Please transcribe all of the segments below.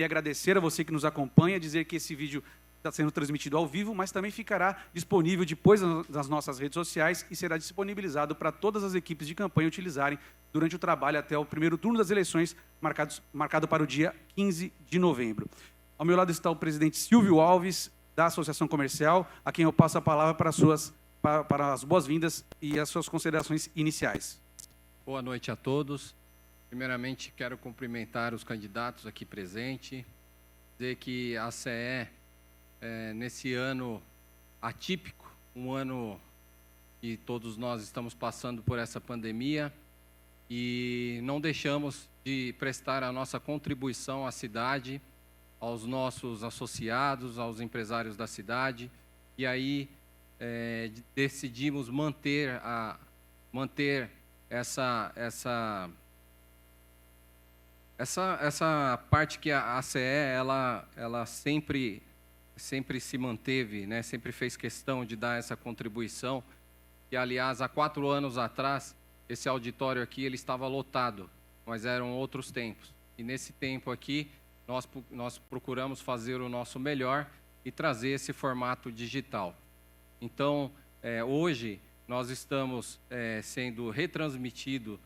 E agradecer a você que nos acompanha, dizer que esse vídeo está sendo transmitido ao vivo, mas também ficará disponível depois nas nossas redes sociais e será disponibilizado para todas as equipes de campanha utilizarem durante o trabalho até o primeiro turno das eleições, marcado para o dia 15 de novembro. Ao meu lado está o presidente Silvio Alves, da Associação Comercial, a quem eu passo a palavra para as boas-vindas e as suas considerações iniciais. Boa noite a todos. Primeiramente, quero cumprimentar os candidatos aqui presentes, dizer que a CE, nesse ano atípico, um ano que todos nós estamos passando por essa pandemia, e não deixamos de prestar a nossa contribuição à cidade, aos nossos associados, aos empresários da cidade, e aí decidimos manter essa parte que a CE ela sempre se manteve, né? Sempre fez questão de dar essa contribuição. E aliás, há 4 anos atrás, esse auditório aqui ele estava lotado, mas eram outros tempos. E nesse tempo aqui nós procuramos fazer o nosso melhor e trazer esse formato digital. Então, hoje nós estamos sendo retransmitido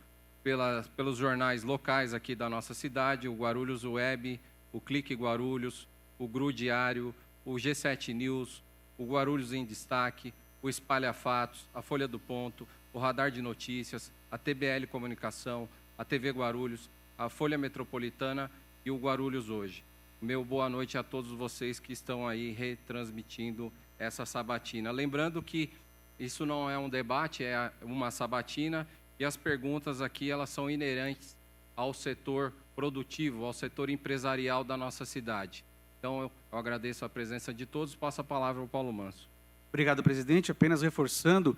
pelos jornais locais aqui da nossa cidade, o Guarulhos Web, o Clique Guarulhos, o GRU Diário, o G7 News, o Guarulhos em Destaque, o Espalha Fatos, a Folha do Ponto, o Radar de Notícias, a TBL Comunicação, a TV Guarulhos, a Folha Metropolitana e o Guarulhos Hoje. Meu boa noite a todos vocês que estão aí retransmitindo essa sabatina. Lembrando que isso não é um debate, é uma sabatina, e as perguntas aqui elas são inerentes ao setor produtivo, ao setor empresarial da nossa cidade. Então, eu agradeço a presença de todos. Passo a palavra ao Paulo Manso. Obrigado, presidente. Apenas reforçando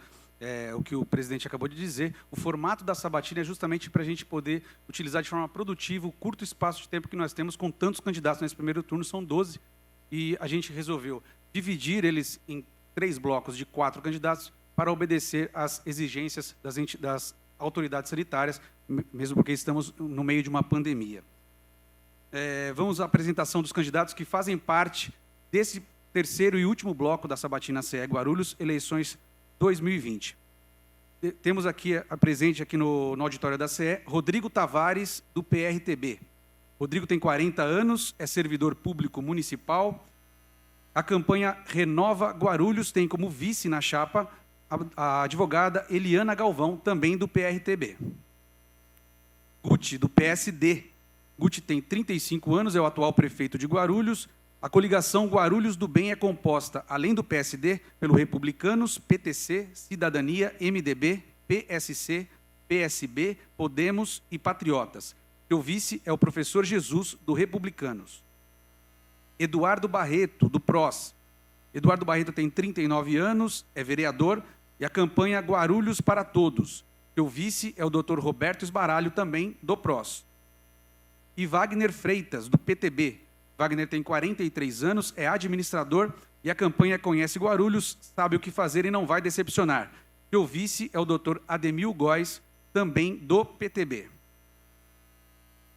o que o presidente acabou de dizer, o formato da sabatina é justamente para a gente poder utilizar de forma produtiva o curto espaço de tempo que nós temos com tantos candidatos nesse primeiro turno, são 12, e a gente resolveu dividir eles em 3 blocos de 4 candidatos para obedecer às exigências das autoridades sanitárias, mesmo porque estamos no meio de uma pandemia. Vamos à apresentação dos candidatos que fazem parte desse terceiro e último bloco da sabatina CE Guarulhos, eleições 2020. Temos aqui, presente aqui no auditório da CE, Rodrigo Tavares, do PRTB. Rodrigo tem 40 anos, é servidor público municipal. A campanha Renova Guarulhos tem como vice na chapa a advogada Eliana Galvão, também do PRTB. Guti, do PSD. Guti tem 35 anos, é o atual prefeito de Guarulhos. A coligação Guarulhos do Bem é composta, além do PSD, pelo Republicanos, PTC, Cidadania, MDB, PSC, PSB, Podemos e Patriotas. Seu vice é o professor Jesus, do Republicanos. Eduardo Barreto, do PROS. Eduardo Barreto tem 39 anos, é vereador, e a campanha Guarulhos para Todos. Seu vice é o Dr. Roberto Esbaralho, também do PROS. E Wagner Freitas, do PTB. Wagner tem 43 anos, é administrador, e a campanha Conhece Guarulhos, sabe o que fazer e não vai decepcionar. Seu vice é o Dr. Ademil Góes, também do PTB.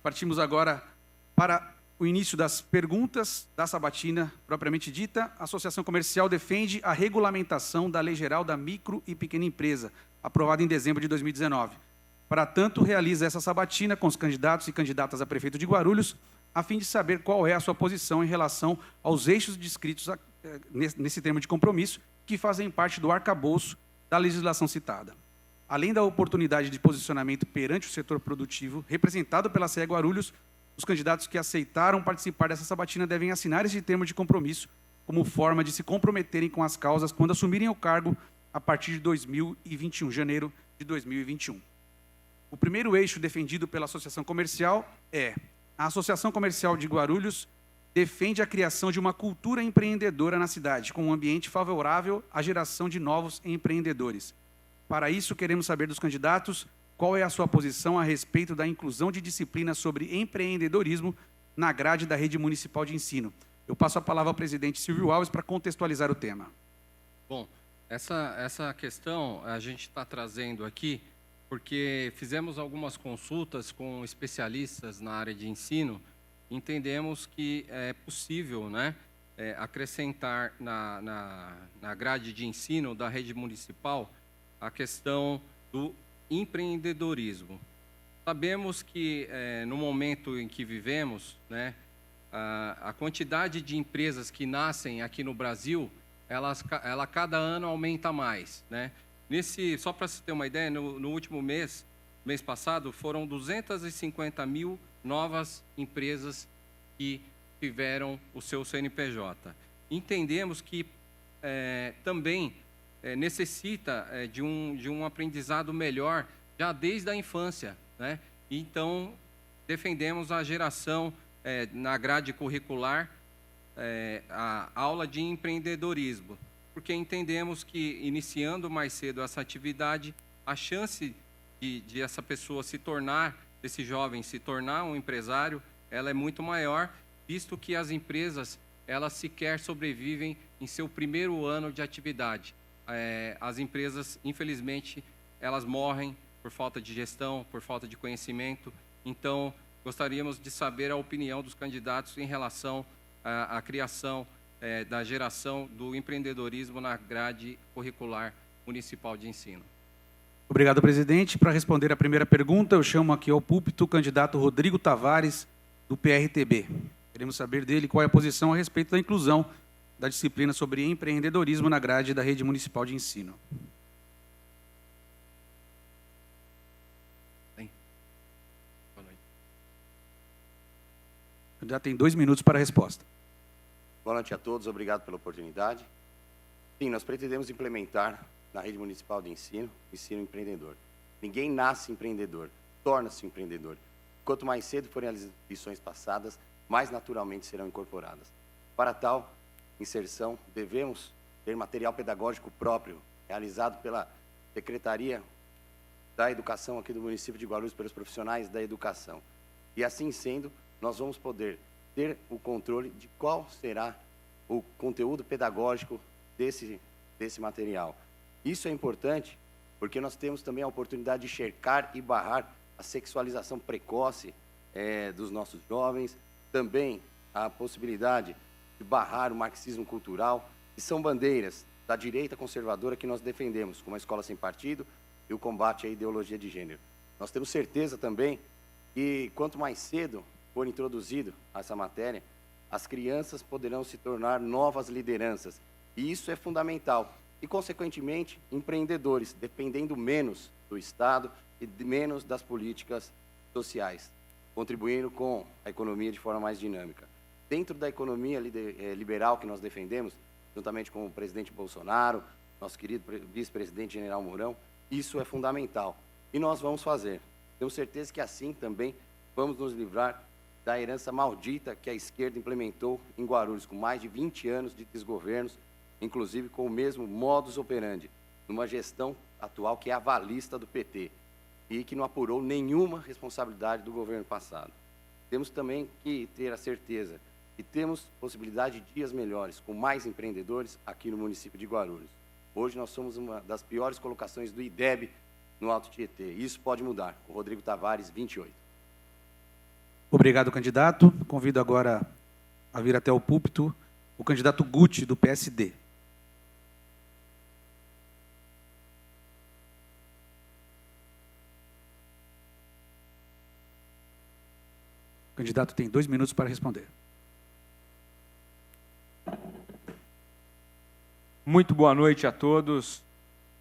Partimos agora para o início das perguntas da sabatina propriamente dita. A Associação Comercial defende a regulamentação da Lei Geral da Micro e Pequena Empresa, aprovada em dezembro de 2019. Para tanto, realiza essa sabatina com os candidatos e candidatas a prefeito de Guarulhos, a fim de saber qual é a sua posição em relação aos eixos descritos nesse termo de compromisso, que fazem parte do arcabouço da legislação citada. Além da oportunidade de posicionamento perante o setor produtivo, representado pela CE Guarulhos, os candidatos que aceitaram participar dessa sabatina devem assinar esse termo de compromisso como forma de se comprometerem com as causas quando assumirem o cargo a partir de 2021, janeiro de 2021. O primeiro eixo defendido pela Associação Comercial é: a Associação Comercial de Guarulhos defende a criação de uma cultura empreendedora na cidade, com um ambiente favorável à geração de novos empreendedores. Para isso, queremos saber dos candidatos qual é a sua posição a respeito da inclusão de disciplinas sobre empreendedorismo na grade da rede municipal de ensino. Eu passo a palavra ao presidente Silvio Alves para contextualizar o tema. Bom, essa questão a gente está trazendo aqui porque fizemos algumas consultas com especialistas na área de ensino entendemos que é possível, né, acrescentar na grade de ensino da rede municipal a questão do empreendedorismo. Sabemos que, no momento em que vivemos, né, a quantidade de empresas que nascem aqui no Brasil, ela cada ano aumenta mais, né? Só para se ter uma ideia, no último mês passado, foram 250 mil novas empresas que tiveram o seu CNPJ. Entendemos que também necessita de um aprendizado melhor já desde a infância, né? Então, defendemos a geração na grade curricular a aula de empreendedorismo, porque entendemos que, iniciando mais cedo essa atividade, a chance de essa pessoa esse jovem se tornar um empresário, ela é muito maior, visto que as empresas, elas sequer sobrevivem em seu primeiro ano de atividade. As empresas, infelizmente, elas morrem por falta de gestão, por falta de conhecimento. Então, gostaríamos de saber a opinião dos candidatos em relação à criação da geração do empreendedorismo na grade curricular municipal de ensino. Obrigado, presidente. Para responder a primeira pergunta, eu chamo aqui ao púlpito o candidato Rodrigo Tavares, do PRTB. Queremos saber dele qual é a posição a respeito da inclusão da disciplina sobre empreendedorismo na grade da rede municipal de ensino. O candidato tem 2 minutos para a resposta. Boa noite a todos, obrigado pela oportunidade. Sim, nós pretendemos implementar na rede municipal de ensino, ensino empreendedor. Ninguém nasce empreendedor, torna-se empreendedor. Quanto mais cedo forem as lições passadas, mais naturalmente serão incorporadas. Para tal inserção, devemos ter material pedagógico próprio, realizado pela Secretaria da Educação aqui do município de Guarulhos, pelos profissionais da educação. E assim sendo, nós vamos poder ter o controle de qual será o conteúdo pedagógico desse material. Isso é importante porque nós temos também a oportunidade de cercar e barrar a sexualização precoce dos nossos jovens, também a possibilidade de barrar o marxismo cultural, que são bandeiras da direita conservadora que nós defendemos, como a escola sem partido e o combate à ideologia de gênero. Nós temos certeza também que quanto mais cedo for introduzido essa matéria, as crianças poderão se tornar novas lideranças. E isso é fundamental. E, consequentemente, empreendedores, dependendo menos do Estado e menos das políticas sociais, contribuindo com a economia de forma mais dinâmica. Dentro da economia liberal que nós defendemos, juntamente com o presidente Bolsonaro, nosso querido vice-presidente general Mourão, isso é fundamental. E nós vamos fazer. Tenho certeza que assim também vamos nos livrar da herança maldita que a esquerda implementou em Guarulhos, com mais de 20 anos de desgovernos, inclusive com o mesmo modus operandi, numa gestão atual que é avalista do PT e que não apurou nenhuma responsabilidade do governo passado. Temos também que ter a certeza que temos possibilidade de dias melhores, com mais empreendedores aqui no município de Guarulhos. Hoje nós somos uma das piores colocações do IDEB no Alto Tietê. Isso pode mudar. Com Rodrigo Tavares, 28. Obrigado, candidato. Convido agora a vir até o púlpito o candidato Guti, do PSD. O candidato tem 2 minutos para responder. Muito boa noite a todos.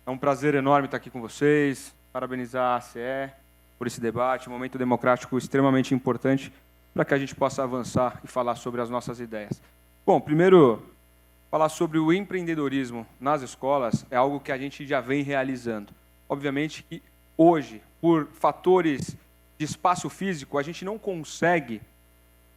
É um prazer enorme estar aqui com vocês. Parabenizar a ACE por esse debate, um momento democrático extremamente importante para que a gente possa avançar e falar sobre as nossas ideias. Bom, primeiro, falar sobre o empreendedorismo nas escolas é algo que a gente já vem realizando. Obviamente que hoje, por fatores de espaço físico, a gente não consegue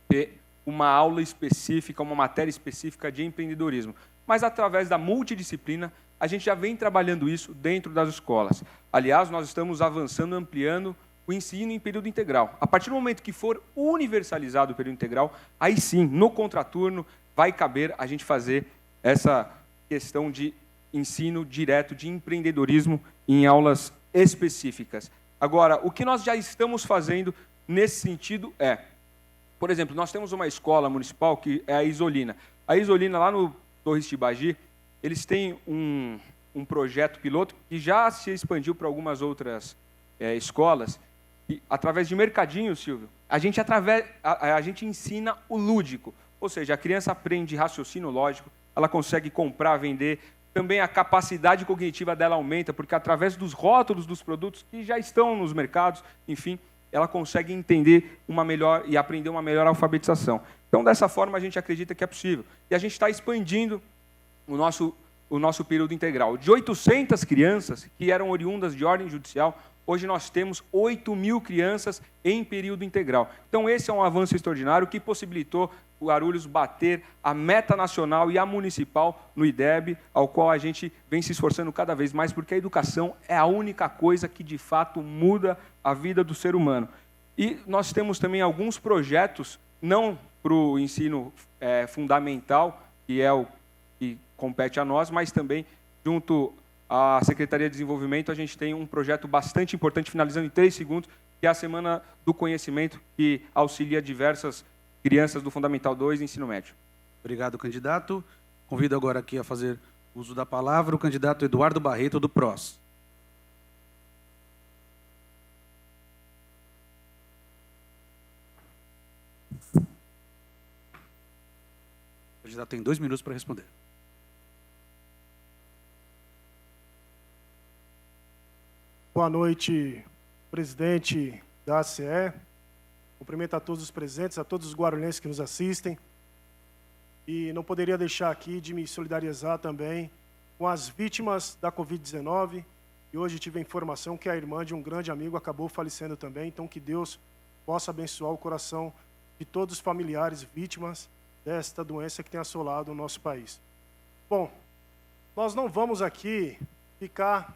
ter uma aula específica, uma matéria específica de empreendedorismo, mas através da multidisciplina, a gente já vem trabalhando isso dentro das escolas. Aliás, nós estamos avançando, ampliando o ensino em período integral. A partir do momento que for universalizado o período integral, aí sim, no contraturno, vai caber a gente fazer essa questão de ensino direto de empreendedorismo em aulas específicas. Agora, o que nós já estamos fazendo nesse sentido é Por exemplo, nós temos uma escola municipal que é a Isolina. A Isolina, lá no Torres Tibagi, eles têm um projeto piloto que já se expandiu para algumas outras escolas. E, através de mercadinho, Silvio, a gente ensina o lúdico. Ou seja, a criança aprende raciocínio lógico, ela consegue comprar, vender. Também a capacidade cognitiva dela aumenta, porque através dos rótulos dos produtos que já estão nos mercados, enfim, ela consegue entender e aprender uma melhor alfabetização. Então, dessa forma, a gente acredita que é possível. E a gente está expandindo o nosso período integral. De 800 crianças que eram oriundas de ordem judicial, hoje nós temos 8.000 crianças em período integral. Então, esse é um avanço extraordinário que possibilitou o Guarulhos bater a meta nacional e a municipal no IDEB, ao qual a gente vem se esforçando cada vez mais, porque a educação é a única coisa que, de fato, muda a vida do ser humano. E nós temos também alguns projetos, não para o ensino fundamental, que é o que compete a nós, mas também, junto à Secretaria de Desenvolvimento, a gente tem um projeto bastante importante, finalizando em 3 segundos, que é a Semana do Conhecimento, que auxilia diversas crianças do Fundamental 2 e Ensino Médio. Obrigado, candidato. Convido agora aqui a fazer uso da palavra o candidato Eduardo Barreto, do PROS. O candidato tem 2 minutos para responder. Boa noite, presidente da ACE. Cumprimento a todos os presentes, a todos os guarulhenses que nos assistem. E não poderia deixar aqui de me solidarizar também com as vítimas da Covid-19. E hoje tive a informação que a irmã de um grande amigo acabou falecendo também. Então, que Deus possa abençoar o coração de todos os familiares vítimas desta doença que tem assolado o nosso país. Bom, nós não vamos aqui ficar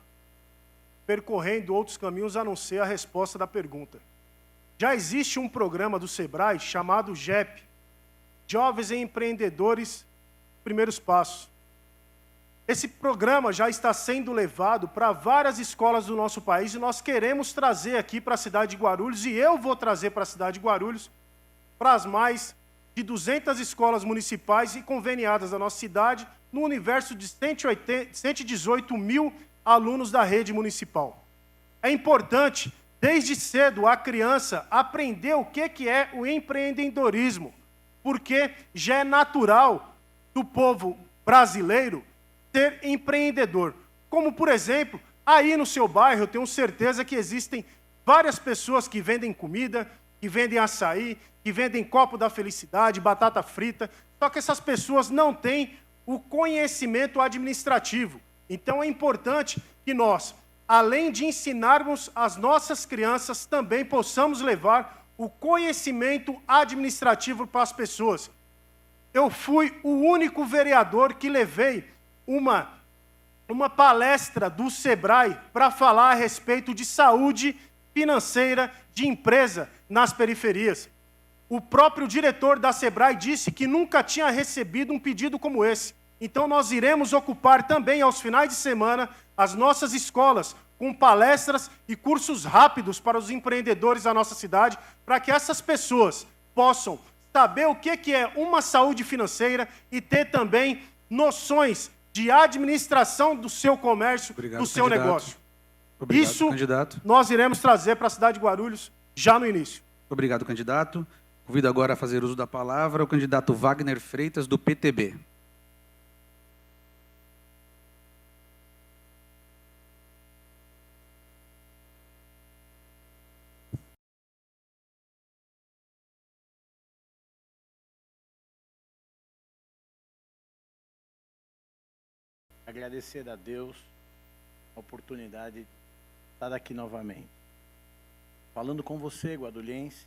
percorrendo outros caminhos a não ser a resposta da pergunta. Já existe um programa do SEBRAE chamado JEP, Jovens e Empreendedores Primeiros Passos. Esse programa já está sendo levado para várias escolas do nosso país e nós queremos trazer aqui para a cidade de Guarulhos, e eu vou trazer para a cidade de Guarulhos, para as mais de 200 escolas municipais e conveniadas da nossa cidade, no universo de 118 mil alunos da rede municipal. É importante, desde cedo, a criança aprender o que é o empreendedorismo, porque já é natural do povo brasileiro ser empreendedor. Como, por exemplo, aí no seu bairro, eu tenho certeza que existem várias pessoas que vendem comida, que vendem açaí, que vendem copo da felicidade, batata frita, só que essas pessoas não têm o conhecimento administrativo. Então é importante que nós, além de ensinarmos as nossas crianças, também possamos levar o conhecimento administrativo para as pessoas. Eu fui o único vereador que levei uma palestra do SEBRAE para falar a respeito de saúde financeira de empresa nas periferias. O próprio diretor da SEBRAE disse que nunca tinha recebido um pedido como esse. Então, nós iremos ocupar também, aos finais de semana, as nossas escolas com palestras e cursos rápidos para os empreendedores da nossa cidade, para que essas pessoas possam saber o que é uma saúde financeira e ter também noções de administração do seu comércio, do seu negócio. Obrigado, isso candidato. Nós iremos trazer para a cidade de Guarulhos já no início. Obrigado, candidato. Convido agora a fazer uso da palavra o candidato Wagner Freitas, do PTB. Agradecer a Deus a oportunidade de estar aqui novamente. Falando com você, guarulhense,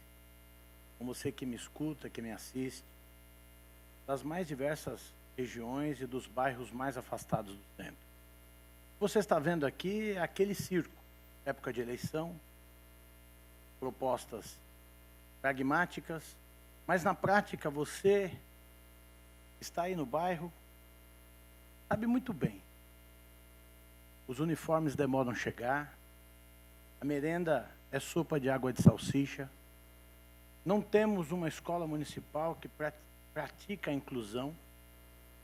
com você que me escuta, que me assiste, das mais diversas regiões e dos bairros mais afastados do centro. O que você está vendo aqui é aquele circo, época de eleição, propostas pragmáticas, mas na prática você está aí no bairro, sabe muito bem. Os uniformes demoram a chegar, a merenda é sopa de água de salsicha, Não temos uma escola municipal que pratica a inclusão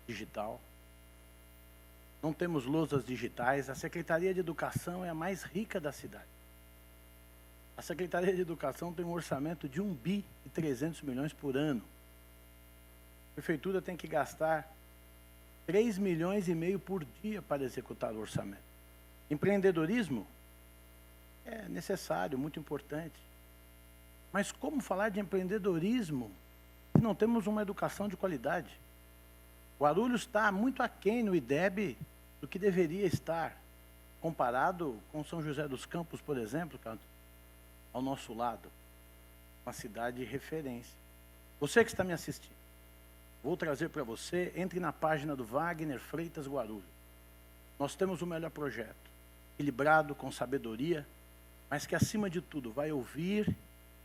digital. Não temos lousas digitais. A Secretaria de Educação é a mais rica da cidade. A Secretaria de Educação tem um orçamento de 1,3 bilhões por ano. A Prefeitura tem que gastar 3,5 milhões por dia para executar o orçamento. Empreendedorismo é necessário, muito importante. Mas como falar de empreendedorismo se não temos uma educação de qualidade? Guarulhos está muito aquém no IDEB do que deveria estar, comparado com São José dos Campos, por exemplo, ao nosso lado, uma cidade de referência. Você que está me assistindo, vou trazer para você, entre na página do Wagner Freitas Guarulhos. Nós temos o melhor projeto, equilibrado, com sabedoria, mas que, acima de tudo, vai ouvir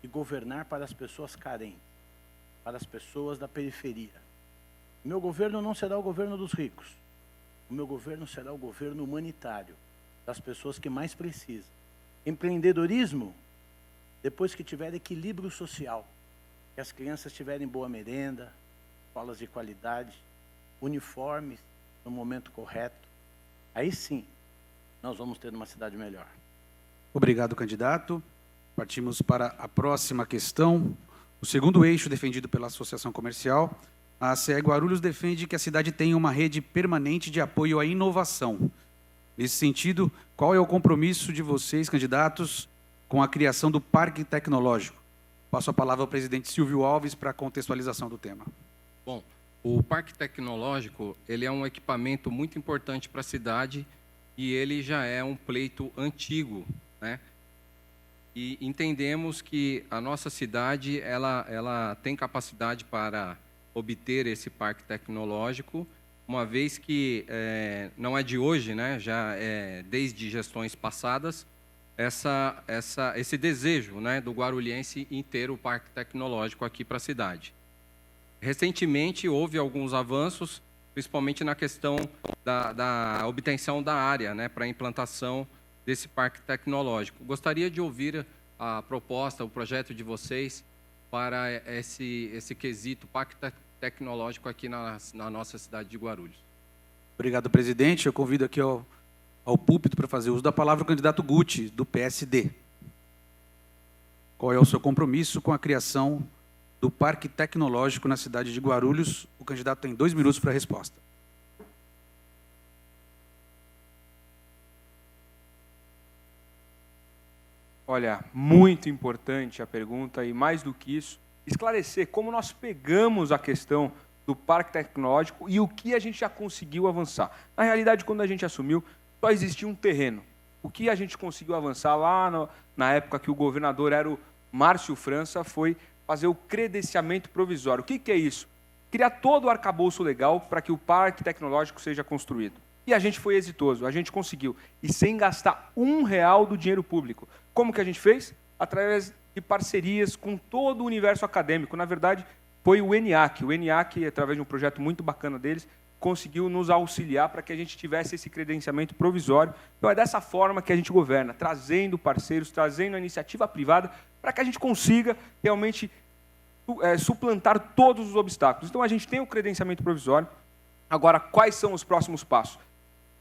e governar para as pessoas carentes, para as pessoas da periferia. O meu governo não será o governo dos ricos. O meu governo será o governo humanitário, das pessoas que mais precisam. Empreendedorismo, depois que tiver equilíbrio social, que as crianças tiverem boa merenda, escolas de qualidade, uniformes no momento correto, aí sim nós vamos ter uma cidade melhor. Obrigado, candidato. Partimos para a próxima questão. O segundo eixo defendido pela Associação Comercial, a ACE Guarulhos defende que a cidade tenha uma rede permanente de apoio à inovação. Nesse sentido, qual é o compromisso de vocês, candidatos, com a criação do Parque Tecnológico? Passo a palavra ao presidente Silvio Alves para a contextualização do tema. Bom, o Parque Tecnológico, ele é um equipamento muito importante para a cidade e ele já é um pleito antigo, né? E entendemos que a nossa cidade, ela tem capacidade para obter esse Parque Tecnológico, uma vez que não é de hoje, né? Já é desde gestões passadas, esse desejo, né, do guarulhense em ter o Parque Tecnológico aqui para a cidade. Recentemente, houve alguns avanços, principalmente na questão da obtenção da área, né, para a implantação desse Parque Tecnológico. Gostaria de ouvir a proposta, o projeto de vocês para esse quesito Parque Tecnológico aqui na nossa cidade de Guarulhos. Obrigado, presidente. Eu convido aqui ao púlpito para fazer uso da palavra o candidato Guti, do PSD. Qual é o seu compromisso com a criação do Parque Tecnológico na cidade de Guarulhos? O candidato tem 2 minutos para a resposta. Olha, muito importante a pergunta e, mais do que isso, esclarecer como nós pegamos a questão do Parque Tecnológico e o que a gente já conseguiu avançar. Na realidade, quando a gente assumiu, só existia um terreno. O que a gente conseguiu avançar lá na época que o governador era o Márcio França foi fazer o credenciamento provisório. O que é isso? Criar todo o arcabouço legal para que o Parque Tecnológico seja construído. E a gente foi exitoso, a gente conseguiu. E sem gastar R$1 do dinheiro público. Como que a gente fez? Através de parcerias com todo o universo acadêmico. Na verdade, foi o ENIAC. O ENIAC, através de um projeto muito bacana deles, conseguiu nos auxiliar para que a gente tivesse esse credenciamento provisório. Então, é dessa forma que a gente governa, trazendo parceiros, trazendo a iniciativa privada, para que a gente consiga realmente suplantar todos os obstáculos. Então, a gente tem o credenciamento provisório. Agora, quais são os próximos passos?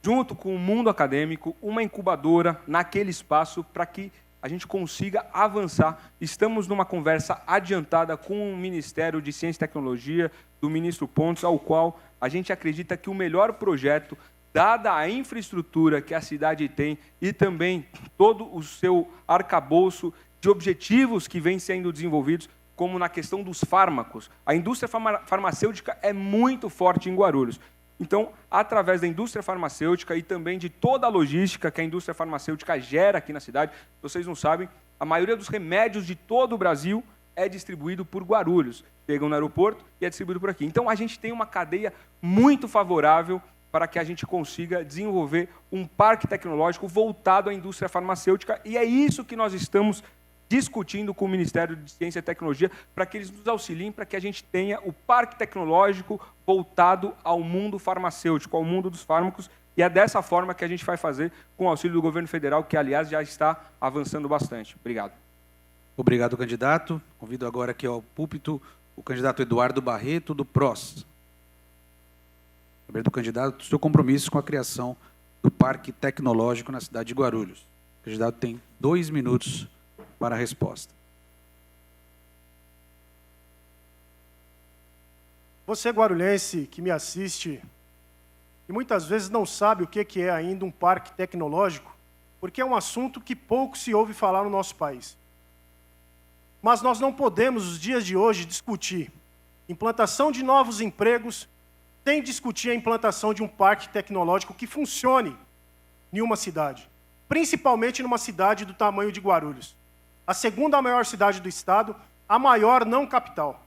Junto com o mundo acadêmico, uma incubadora naquele espaço para que a gente consiga avançar. Estamos numa conversa adiantada com o Ministério de Ciência e Tecnologia, do ministro Pontes, ao qual a gente acredita que o melhor projeto, dada a infraestrutura que a cidade tem e também todo o seu arcabouço de objetivos que vêm sendo desenvolvidos, como na questão dos fármacos. A indústria farmacêutica é muito forte em Guarulhos. Então, através da indústria farmacêutica e também de toda a logística que a indústria farmacêutica gera aqui na cidade, vocês não sabem, a maioria dos remédios de todo o Brasil é distribuído por Guarulhos. Chegam no aeroporto e é distribuído por aqui. Então, a gente tem uma cadeia muito favorável para que a gente consiga desenvolver um parque tecnológico voltado à indústria farmacêutica, e é isso que nós estamos discutindo com o Ministério de Ciência e Tecnologia, para que eles nos auxiliem, para que a gente tenha o parque tecnológico voltado ao mundo farmacêutico, ao mundo dos fármacos, e é dessa forma que a gente vai fazer com o auxílio do governo federal, que, aliás, já está avançando bastante. Obrigado. Obrigado, candidato. Convido agora aqui ao púlpito o candidato Eduardo Barreto, do PROS. Saber do candidato, seu compromisso com a criação do Parque Tecnológico na cidade de Guarulhos. O candidato tem 2 minutos para a resposta. Você, guarulhense, que me assiste, e muitas vezes não sabe o que é ainda um parque tecnológico, porque é um assunto que pouco se ouve falar no nosso país. Mas nós não podemos, nos dias de hoje, discutir implantação de novos empregos sem discutir a implantação de um parque tecnológico que funcione em uma cidade, principalmente numa cidade do tamanho de Guarulhos. A segunda maior cidade do estado, a maior não capital.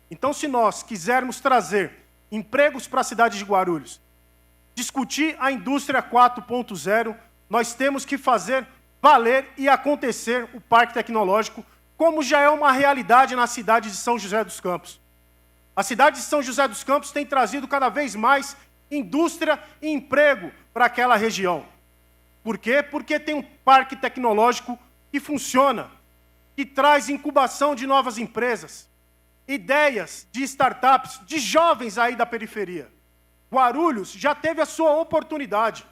Então, se nós quisermos trazer empregos para a cidade de Guarulhos, discutir a indústria 4.0, nós temos que fazer valer e acontecer o parque tecnológico, como já é uma realidade na cidade de São José dos Campos. A cidade de São José dos Campos tem trazido cada vez mais indústria e emprego para aquela região. Por quê? Porque tem um parque tecnológico que funciona, que traz incubação de novas empresas, ideias de startups, de jovens aí da periferia. Guarulhos já teve a sua oportunidade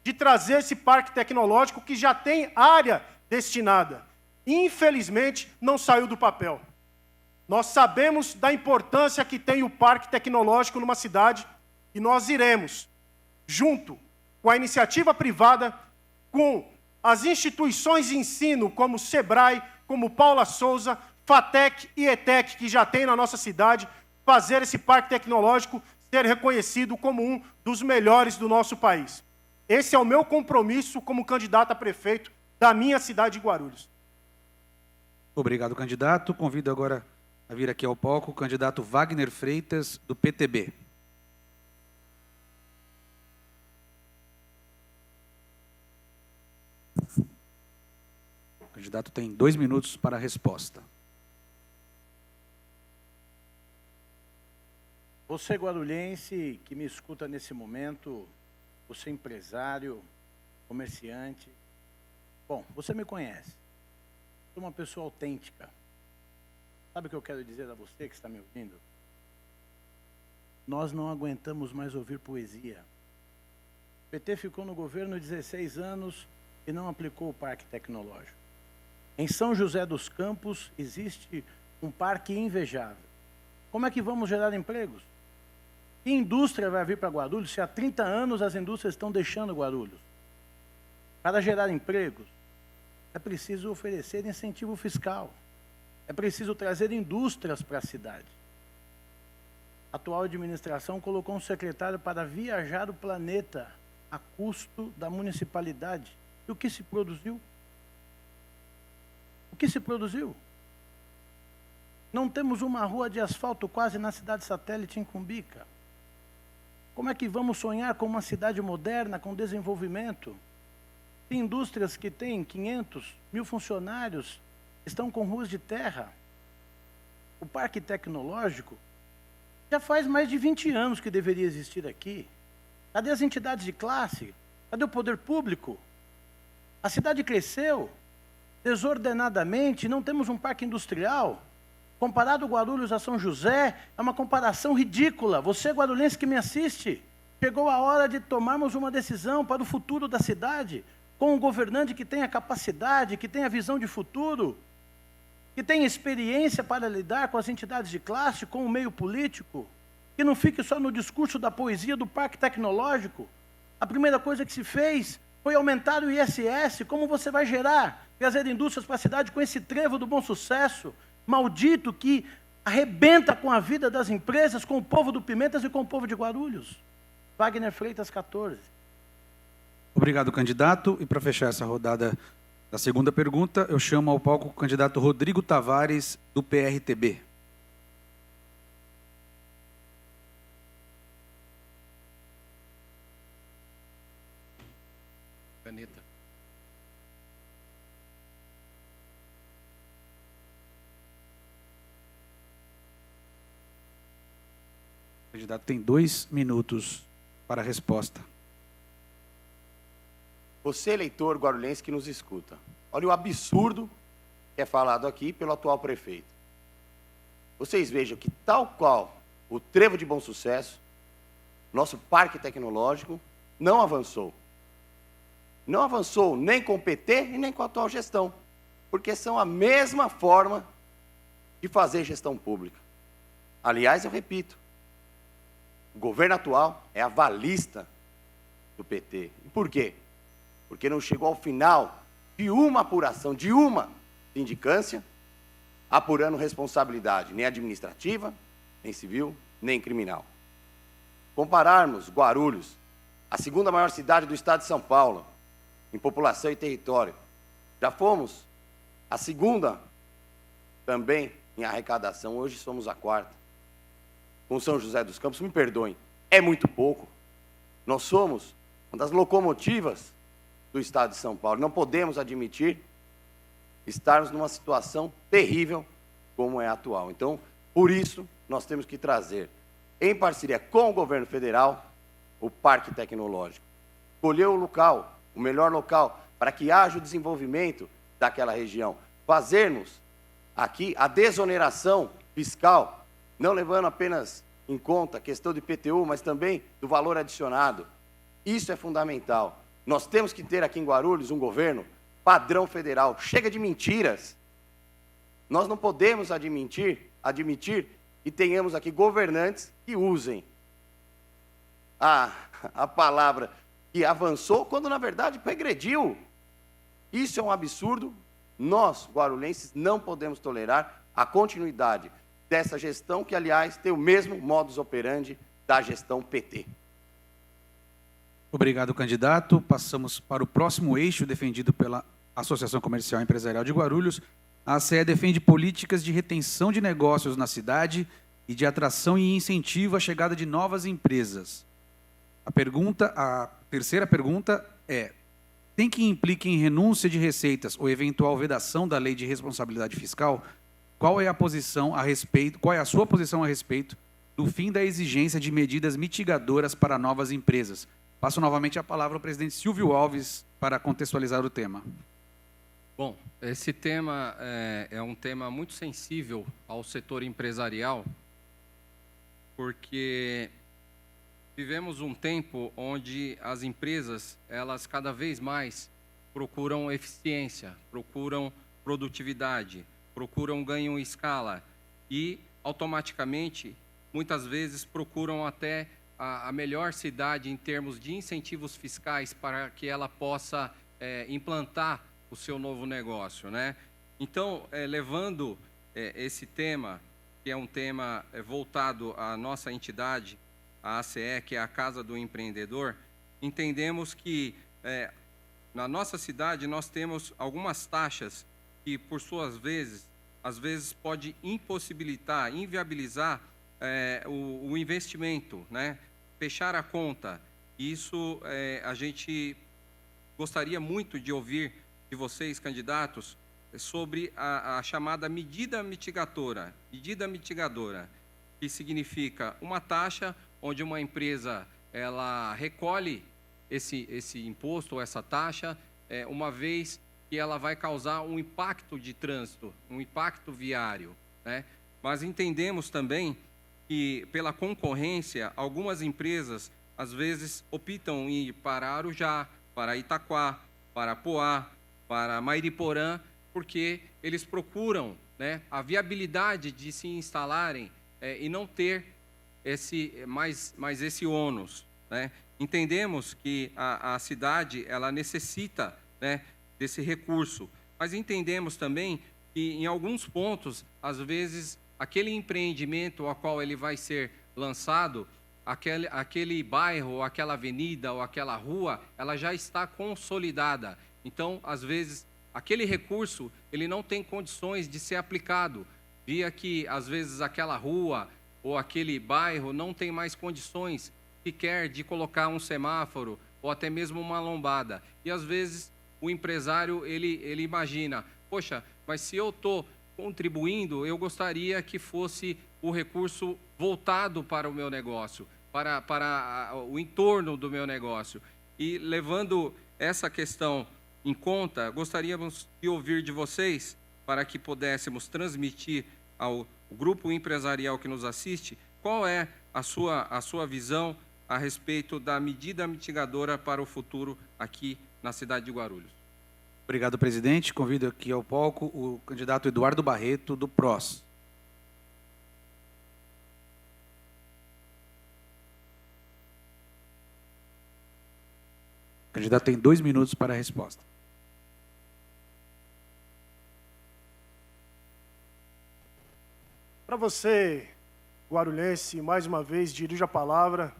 de trazer esse parque tecnológico que já tem área destinada. Infelizmente, não saiu do papel. Nós sabemos da importância que tem o parque tecnológico numa cidade e nós iremos, junto com a iniciativa privada, com as instituições de ensino como o SEBRAE, como Paula Souza, FATEC e ETEC, que já tem na nossa cidade, fazer esse parque tecnológico ser reconhecido como um dos melhores do nosso país. Esse é o meu compromisso como candidato a prefeito da minha cidade de Guarulhos. Obrigado, candidato. Convido agora a vir aqui ao palco o candidato Wagner Freitas, do PTB. O candidato tem 2 minutos para a resposta. Você, guarulhense, que me escuta nesse momento, você empresário, comerciante, bom, você me conhece. Sou uma pessoa autêntica. Sabe o que eu quero dizer a você que está me ouvindo? Nós não aguentamos mais ouvir poesia. O PT ficou no governo 16 anos e não aplicou o parque tecnológico. Em São José dos Campos existe um parque invejável. Como é que vamos gerar empregos? Que indústria vai vir para Guarulhos se há 30 anos as indústrias estão deixando Guarulhos? Para gerar empregos, é preciso oferecer incentivo fiscal. É preciso trazer indústrias para a cidade. A atual administração colocou um secretário para viajar o planeta a custo da municipalidade. E o que se produziu? O que se produziu? Não temos uma rua de asfalto quase na cidade satélite em Cumbica. Como é que vamos sonhar com uma cidade moderna, com desenvolvimento? Tem indústrias que têm 500, 1000 funcionários, estão com ruas de terra. O parque tecnológico já faz mais de 20 anos que deveria existir aqui. Cadê as entidades de classe? Cadê o poder público? A cidade cresceu desordenadamente, não temos um parque industrial. Comparado Guarulhos a São José, é uma comparação ridícula. Você, guarulhense que me assiste, chegou a hora de tomarmos uma decisão para o futuro da cidade, com um governante que tenha capacidade, que tenha visão de futuro, que tenha experiência para lidar com as entidades de classe, com o meio político, que não fique só no discurso da poesia do parque tecnológico. A primeira coisa que se fez foi aumentar o ISS. Como você vai gerar, trazer indústrias para a cidade com esse trevo do Bom Sucesso, maldito, que arrebenta com a vida das empresas, com o povo do Pimentas e com o povo de Guarulhos? Wagner Freitas, 14. Obrigado, candidato. E para fechar essa rodada da segunda pergunta, eu chamo ao palco o candidato Rodrigo Tavares, do PRTB. Caneta. O candidato tem 2 minutos para a resposta. Você, eleitor guarulhense que nos escuta, olha o absurdo que é falado aqui pelo atual prefeito. Vocês vejam que, tal qual o Trevo de Bom Sucesso, nosso parque tecnológico não avançou. Não avançou nem com o PT e nem com a atual gestão, porque são a mesma forma de fazer gestão pública. Aliás, eu repito, o governo atual é avalista do PT. E por quê? Porque não chegou ao final de uma apuração, de uma sindicância, apurando responsabilidade, nem administrativa, nem civil, nem criminal. Compararmos Guarulhos, a segunda maior cidade do estado de São Paulo, em população e território, já fomos a segunda também em arrecadação, hoje somos a quarta. Com São José dos Campos, me perdoem, é muito pouco. Nós somos uma das locomotivas do estado de São Paulo. Não podemos admitir estarmos numa situação terrível como é a atual. Então, por isso, nós temos que trazer, em parceria com o governo federal, o Parque Tecnológico. Escolher o local, o melhor local, para que haja o desenvolvimento daquela região. Fazermos aqui a desoneração fiscal, não levando apenas em conta a questão do IPTU, mas também do valor adicionado. Isso é fundamental. Nós temos que ter aqui em Guarulhos um governo padrão federal. Chega de mentiras. Nós não podemos admitir que tenhamos aqui governantes que usem a palavra que avançou, quando na verdade regrediu. Isso é um absurdo. Nós, guarulhenses, não podemos tolerar a continuidade dessa gestão, que, aliás, tem o mesmo modus operandi da gestão PT. Obrigado, candidato. Passamos para o próximo eixo defendido pela Associação Comercial e Empresarial de Guarulhos. A ACE defende políticas de retenção de negócios na cidade e de atração e incentivo à chegada de novas empresas. A terceira pergunta é: tem que implique em renúncia de receitas ou eventual vedação da Lei de Responsabilidade Fiscal? Qual é a sua posição a respeito do fim da exigência de medidas mitigadoras para novas empresas? Passo novamente a palavra ao presidente Silvio Alves para contextualizar o tema. Bom, esse tema é um tema muito sensível ao setor empresarial, porque vivemos um tempo onde as empresas, elas cada vez mais procuram eficiência, procuram produtividade, procuram ganho em escala e, automaticamente, muitas vezes procuram até a melhor cidade em termos de incentivos fiscais para que ela possa implantar o seu novo negócio, né? Então, levando esse tema, que é um tema voltado à nossa entidade, a ACE, que é a Casa do Empreendedor, entendemos que na nossa cidade nós temos algumas taxas que, por suas vezes, às vezes pode impossibilitar, inviabilizar o investimento, né? Fechar a conta. Isso a gente gostaria muito de ouvir de vocês, candidatos, sobre a chamada medida mitigadora. Medida mitigadora, que significa uma taxa onde uma empresa ela recolhe esse imposto ou essa taxa, uma vez que ela vai causar um impacto de trânsito, um impacto viário, né? Mas entendemos também que, pela concorrência, algumas empresas, às vezes, optam em ir para Arujá, para Itaquá, para Poá, para Mairiporã, porque eles procuram, né, a viabilidade de se instalarem e não ter mais esse ônus, né? Entendemos que a cidade ela necessita, né, desse recurso, mas entendemos também que, em alguns pontos, às vezes, aquele empreendimento ao qual ele vai ser lançado, aquele bairro, ou aquela avenida, ou aquela rua, ela já está consolidada. Então, às vezes, aquele recurso, ele não tem condições de ser aplicado, via que, às vezes, aquela rua ou aquele bairro não tem mais condições sequer de colocar um semáforo ou até mesmo uma lombada. E, às vezes, o empresário, ele imagina, poxa, mas se eu estou contribuindo, eu gostaria que fosse o recurso voltado para o meu negócio, para o entorno do meu negócio. E, levando essa questão em conta, gostaríamos de ouvir de vocês para que pudéssemos transmitir ao grupo empresarial que nos assiste qual é a sua visão a respeito da medida mitigadora para o futuro aqui na cidade de Guarulhos. Obrigado, presidente. Convido aqui ao palco o candidato Eduardo Barreto, do PROS. O candidato tem 2 minutos para a resposta. Para você, guarulhense, mais uma vez, dirijo a palavra,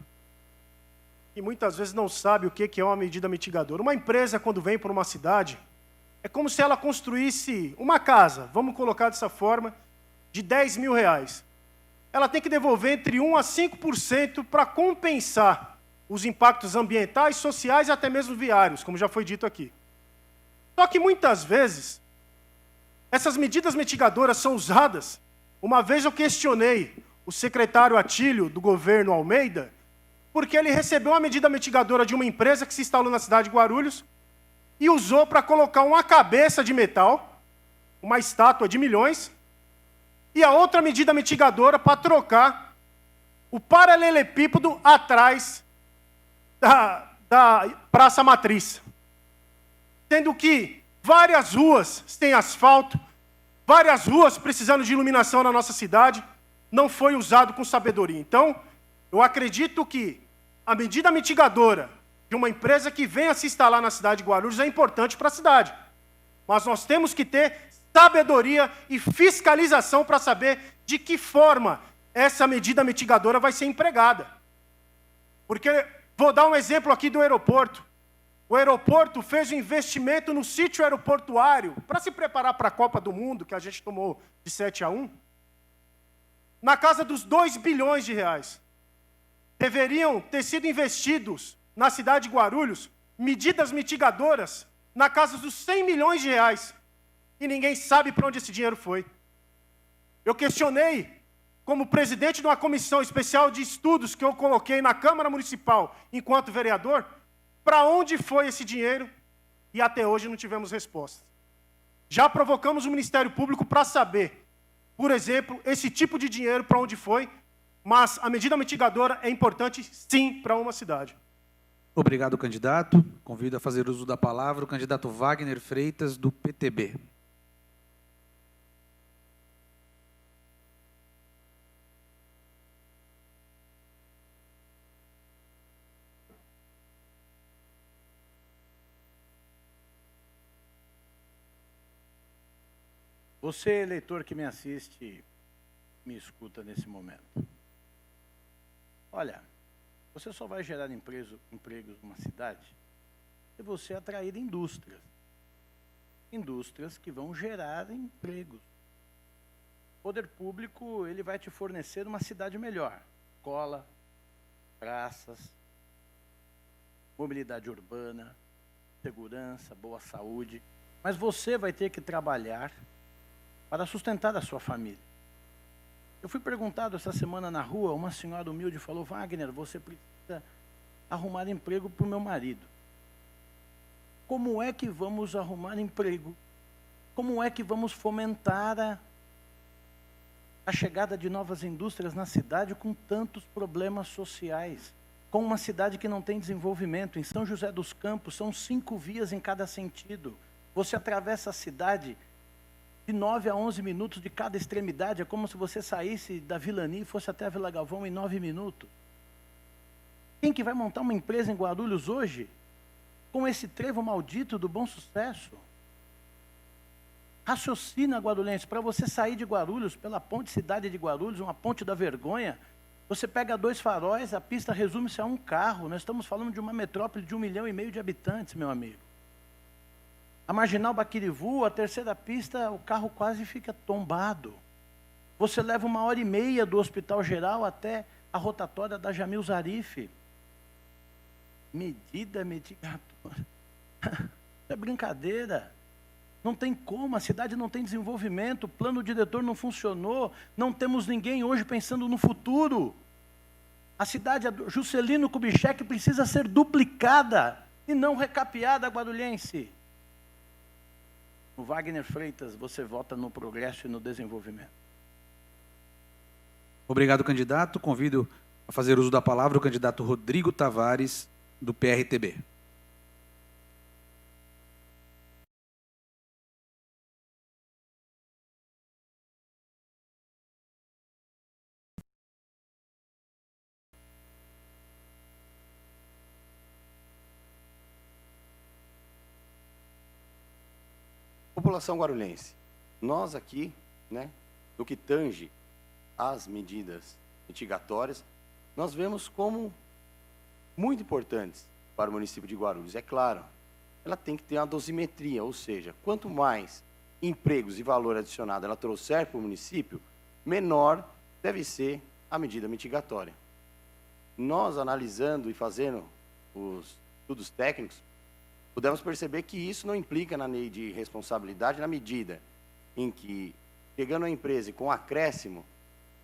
e muitas vezes não sabe o que é uma medida mitigadora. Uma empresa, quando vem para uma cidade, é como se ela construísse uma casa, vamos colocar dessa forma, de R$10.000. Ela tem que devolver entre 1% a 5% para compensar os impactos ambientais, sociais e até mesmo viários, como já foi dito aqui. Só que muitas vezes, essas medidas mitigadoras são usadas. Uma vez eu questionei o secretário Atílio, do governo Almeida, porque ele recebeu uma medida mitigadora de uma empresa que se instalou na cidade de Guarulhos e usou para colocar uma cabeça de metal, uma estátua de milhões, e a outra medida mitigadora para trocar o paralelepípedo atrás da Praça Matriz. Sendo que várias ruas têm asfalto, várias ruas precisando de iluminação na nossa cidade, não foi usado com sabedoria. Então, eu acredito que a medida mitigadora de uma empresa que venha se instalar na cidade de Guarulhos é importante para a cidade. Mas nós temos que ter sabedoria e fiscalização para saber de que forma essa medida mitigadora vai ser empregada. Porque, vou dar um exemplo aqui do aeroporto. O aeroporto fez um investimento no sítio aeroportuário para se preparar para a Copa do Mundo, que a gente tomou de 7-1, na casa dos R$2 bilhões. Deveriam ter sido investidos na cidade de Guarulhos medidas mitigadoras na casa dos R$100 milhões. E ninguém sabe para onde esse dinheiro foi. Eu questionei, como presidente de uma comissão especial de estudos que eu coloquei na Câmara Municipal enquanto vereador, para onde foi esse dinheiro, e até hoje não tivemos resposta. Já provocamos o Ministério Público para saber, por exemplo, esse tipo de dinheiro para onde foi, mas a medida mitigadora é importante, sim, para uma cidade. Obrigado, candidato. Convido a fazer uso da palavra o candidato Wagner Freitas, do PTB. Você, eleitor que me assiste, me escuta nesse momento. Olha, você só vai gerar empregos numa cidade se você atrair indústrias. Indústrias que vão gerar empregos. O poder público, ele vai te fornecer uma cidade melhor. Escola, praças, mobilidade urbana, segurança, boa saúde. Mas você vai ter que trabalhar para sustentar a sua família. Eu fui perguntado essa semana na rua, uma senhora humilde falou: Wagner, você precisa arrumar emprego para o meu marido. Como é que vamos arrumar emprego? Como é que vamos fomentar a chegada de novas indústrias na cidade com tantos problemas sociais? Com uma cidade que não tem desenvolvimento. Em São José dos Campos, são 5 vias em cada sentido. Você atravessa a cidade de 9 a 11 minutos de cada extremidade. É como se você saísse da Vilani e fosse até a Vila Galvão em 9 minutos. Quem que vai montar uma empresa em Guarulhos hoje com esse trevo maldito do Bom Sucesso? Raciocina, guarulhense, para você sair de Guarulhos, pela ponte cidade de Guarulhos, uma ponte da vergonha, você pega 2 faróis, a pista resume-se a um carro. Nós estamos falando de uma metrópole de 1,5 milhão de habitantes, meu amigo. A Marginal Baquirivu, a terceira pista, o carro quase fica tombado. Você leva 1h30 do Hospital Geral até a rotatória da Jamil Zarif. Medida mitigadora. É brincadeira. Não tem como, a cidade não tem desenvolvimento, o plano diretor não funcionou, não temos ninguém hoje pensando no futuro. A cidade Juscelino Kubitschek precisa ser duplicada e não recapeada, guarulhense. No Wagner Freitas, você vota no progresso e no desenvolvimento. Obrigado, candidato. Convido a fazer uso da palavra o candidato Rodrigo Tavares, do PRTB. População guarulhense, nós aqui, né, no que tange às medidas mitigatórias, nós vemos como muito importantes para o município de Guarulhos. É claro, ela tem que ter uma dosimetria, ou seja, quanto mais empregos e valor adicionado ela trouxer para o município, menor deve ser a medida mitigatória. Nós, analisando e fazendo os estudos técnicos, pudemos perceber que isso não implica na lei de responsabilidade, na medida em que, pegando a empresa e com o acréscimo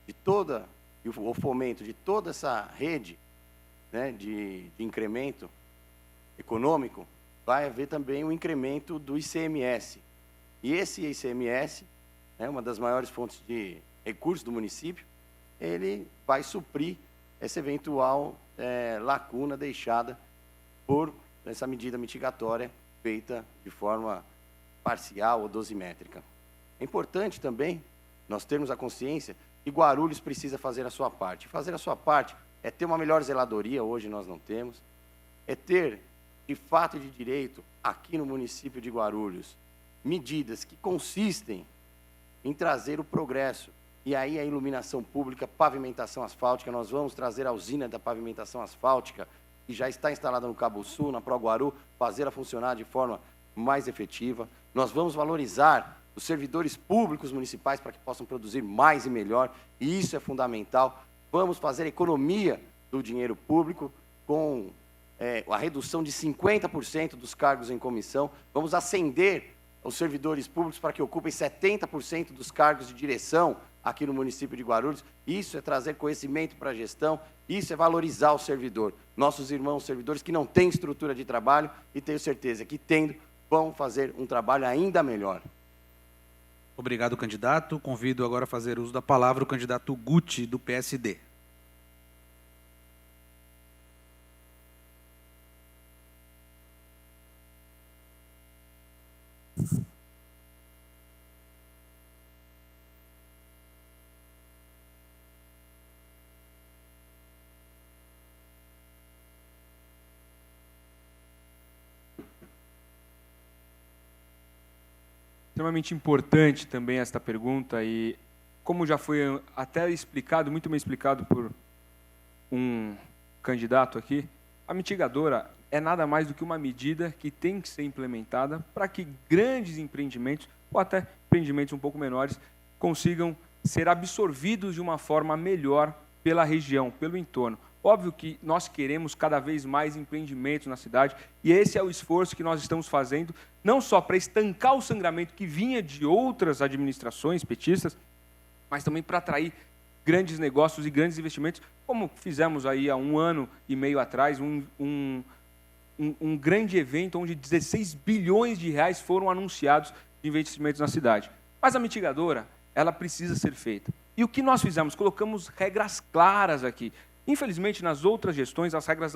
de toda, e o fomento de toda essa rede, né, de incremento econômico, vai haver também um incremento do ICMS. E esse ICMS, né, uma das maiores fontes de recursos do município, ele vai suprir essa eventual lacuna deixada por essa medida mitigatória feita de forma parcial ou dosimétrica. É importante também nós termos a consciência que Guarulhos precisa fazer a sua parte. Fazer a sua parte é ter uma melhor zeladoria, hoje nós não temos, é ter, de fato e de direito, aqui no município de Guarulhos, medidas que consistem em trazer o progresso. E aí a iluminação pública, pavimentação asfáltica, nós vamos trazer a usina da pavimentação asfáltica, que já está instalada no Cabo Sul, na Proguaru, fazê-la funcionar de forma mais efetiva. Nós vamos valorizar os servidores públicos municipais para que possam produzir mais e melhor, e isso é fundamental. Vamos fazer economia do dinheiro público com a redução de 50% dos cargos em comissão. Vamos ascender os servidores públicos para que ocupem 70% dos cargos de direção aqui no município de Guarulhos. Isso é trazer conhecimento para a gestão, isso é valorizar o servidor. Nossos irmãos servidores que não têm estrutura de trabalho, e tenho certeza que tendo, vão fazer um trabalho ainda melhor. Obrigado, candidato. Convido agora a fazer uso da palavra o candidato Guti, do PSD. Extremamente importante também esta pergunta e, como já foi até explicado, muito bem explicado por um candidato aqui, a mitigadora é nada mais do que uma medida que tem que ser implementada para que grandes empreendimentos, ou até empreendimentos um pouco menores, consigam ser absorvidos de uma forma melhor pela região, pelo entorno. Óbvio que nós queremos cada vez mais empreendimentos na cidade, e esse é o esforço que nós estamos fazendo, não só para estancar o sangramento que vinha de outras administrações petistas, mas também para atrair grandes negócios e grandes investimentos, como fizemos aí há 1 ano e meio atrás, um grande evento onde 16 bilhões de reais foram anunciados de investimentos na cidade. Mas a mitigadora, ela precisa ser feita. E o que nós fizemos? Colocamos regras claras aqui. Infelizmente, nas outras gestões, as regras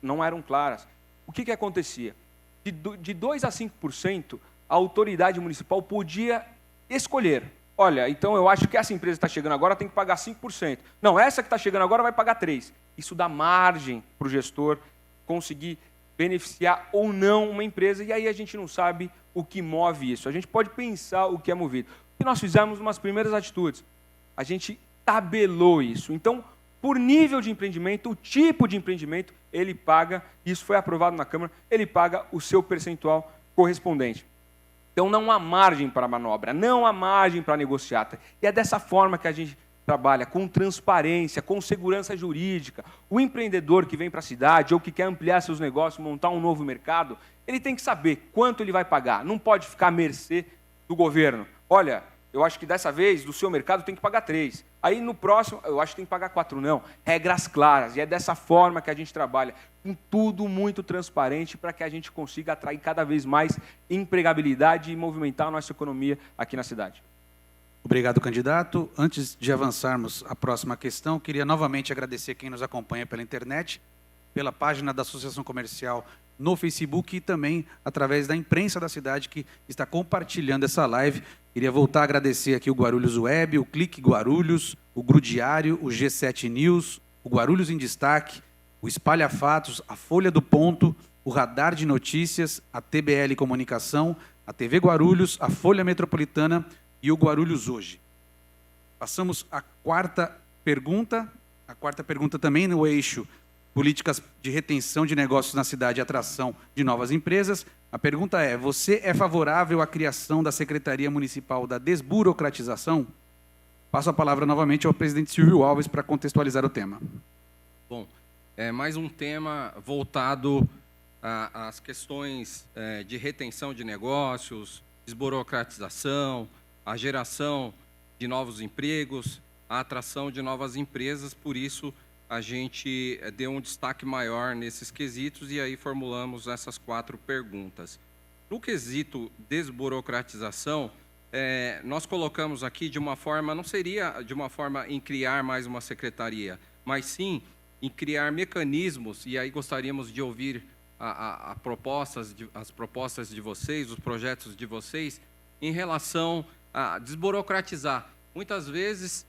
não eram claras. O que acontecia? De 2% a 5%, a autoridade municipal podia escolher. Olha, então eu acho que essa empresa que está chegando agora tem que pagar 5%. Não, essa que está chegando agora vai pagar 3%. Isso dá margem para o gestor conseguir beneficiar ou não uma empresa, e aí a gente não sabe o que move isso. A gente pode pensar o que é movido. O que nós fizemos umas primeiras atitudes? A gente tabelou isso. Então, por nível de empreendimento, o tipo de empreendimento, ele paga, isso foi aprovado na Câmara, ele paga o seu percentual correspondente. Então, não há margem para manobra, não há margem para negociata. E é dessa forma que a gente trabalha, com transparência, com segurança jurídica. O empreendedor que vem para a cidade ou que quer ampliar seus negócios, montar um novo mercado, ele tem que saber quanto ele vai pagar. Não pode ficar à mercê do governo. Olha, eu acho que dessa vez, do seu mercado, tem que pagar 3%. Aí no próximo, eu acho que tem que pagar 4, não. Regras claras, e é dessa forma que a gente trabalha, com tudo muito transparente para que a gente consiga atrair cada vez mais empregabilidade e movimentar a nossa economia aqui na cidade. Obrigado, candidato. Antes de avançarmos à próxima questão, queria novamente agradecer quem nos acompanha pela internet, pela página da Associação Comercial no Facebook e também através da imprensa da cidade que está compartilhando essa live. Queria voltar a agradecer aqui o Guarulhos Web, o Clique Guarulhos, o Grudiário, o G7 News, o Guarulhos em Destaque, o Espalha Fatos, a Folha do Ponto, o Radar de Notícias, a TBL Comunicação, a TV Guarulhos, a Folha Metropolitana e o Guarulhos Hoje. Passamos à quarta pergunta. A quarta pergunta também no eixo políticas de retenção de negócios na cidade e atração de novas empresas. A pergunta é: você é favorável à criação da Secretaria Municipal da Desburocratização? Passo a palavra novamente ao presidente Silvio Alves para contextualizar o tema. Bom, é mais um tema voltado às questões de retenção de negócios, desburocratização, a geração de novos empregos, a atração de novas empresas. Por isso, a gente deu um destaque maior nesses quesitos e aí formulamos essas 4 perguntas. No quesito desburocratização, nós colocamos aqui de uma forma, não seria de uma forma em criar mais uma secretaria, mas sim em criar mecanismos, e aí gostaríamos de ouvir as propostas de vocês, os projetos de vocês, em relação a desburocratizar. Muitas vezes,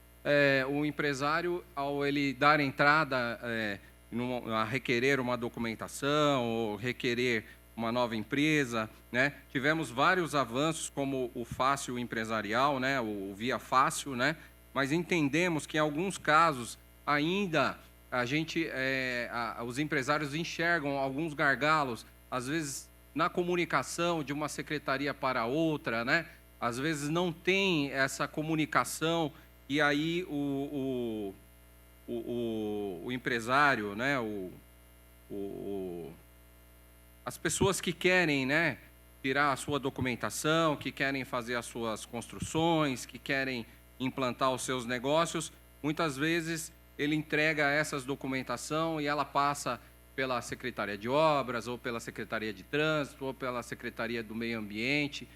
o empresário, ao ele dar entrada a requerer uma documentação ou requerer uma nova empresa, né? Tivemos vários avanços, como o Fácil Empresarial, né? O Via Fácil, né? Mas entendemos que, em alguns casos, ainda os empresários enxergam alguns gargalos, às vezes na comunicação de uma secretaria para outra, né? Às vezes não tem essa comunicação e aí o empresário, né? As pessoas que querem, né, tirar a sua documentação, que querem fazer as suas construções, que querem implantar os seus negócios, muitas vezes ele entrega essas documentação e ela passa pela Secretaria de Obras, ou pela Secretaria de Trânsito, ou pela Secretaria do Meio Ambiente.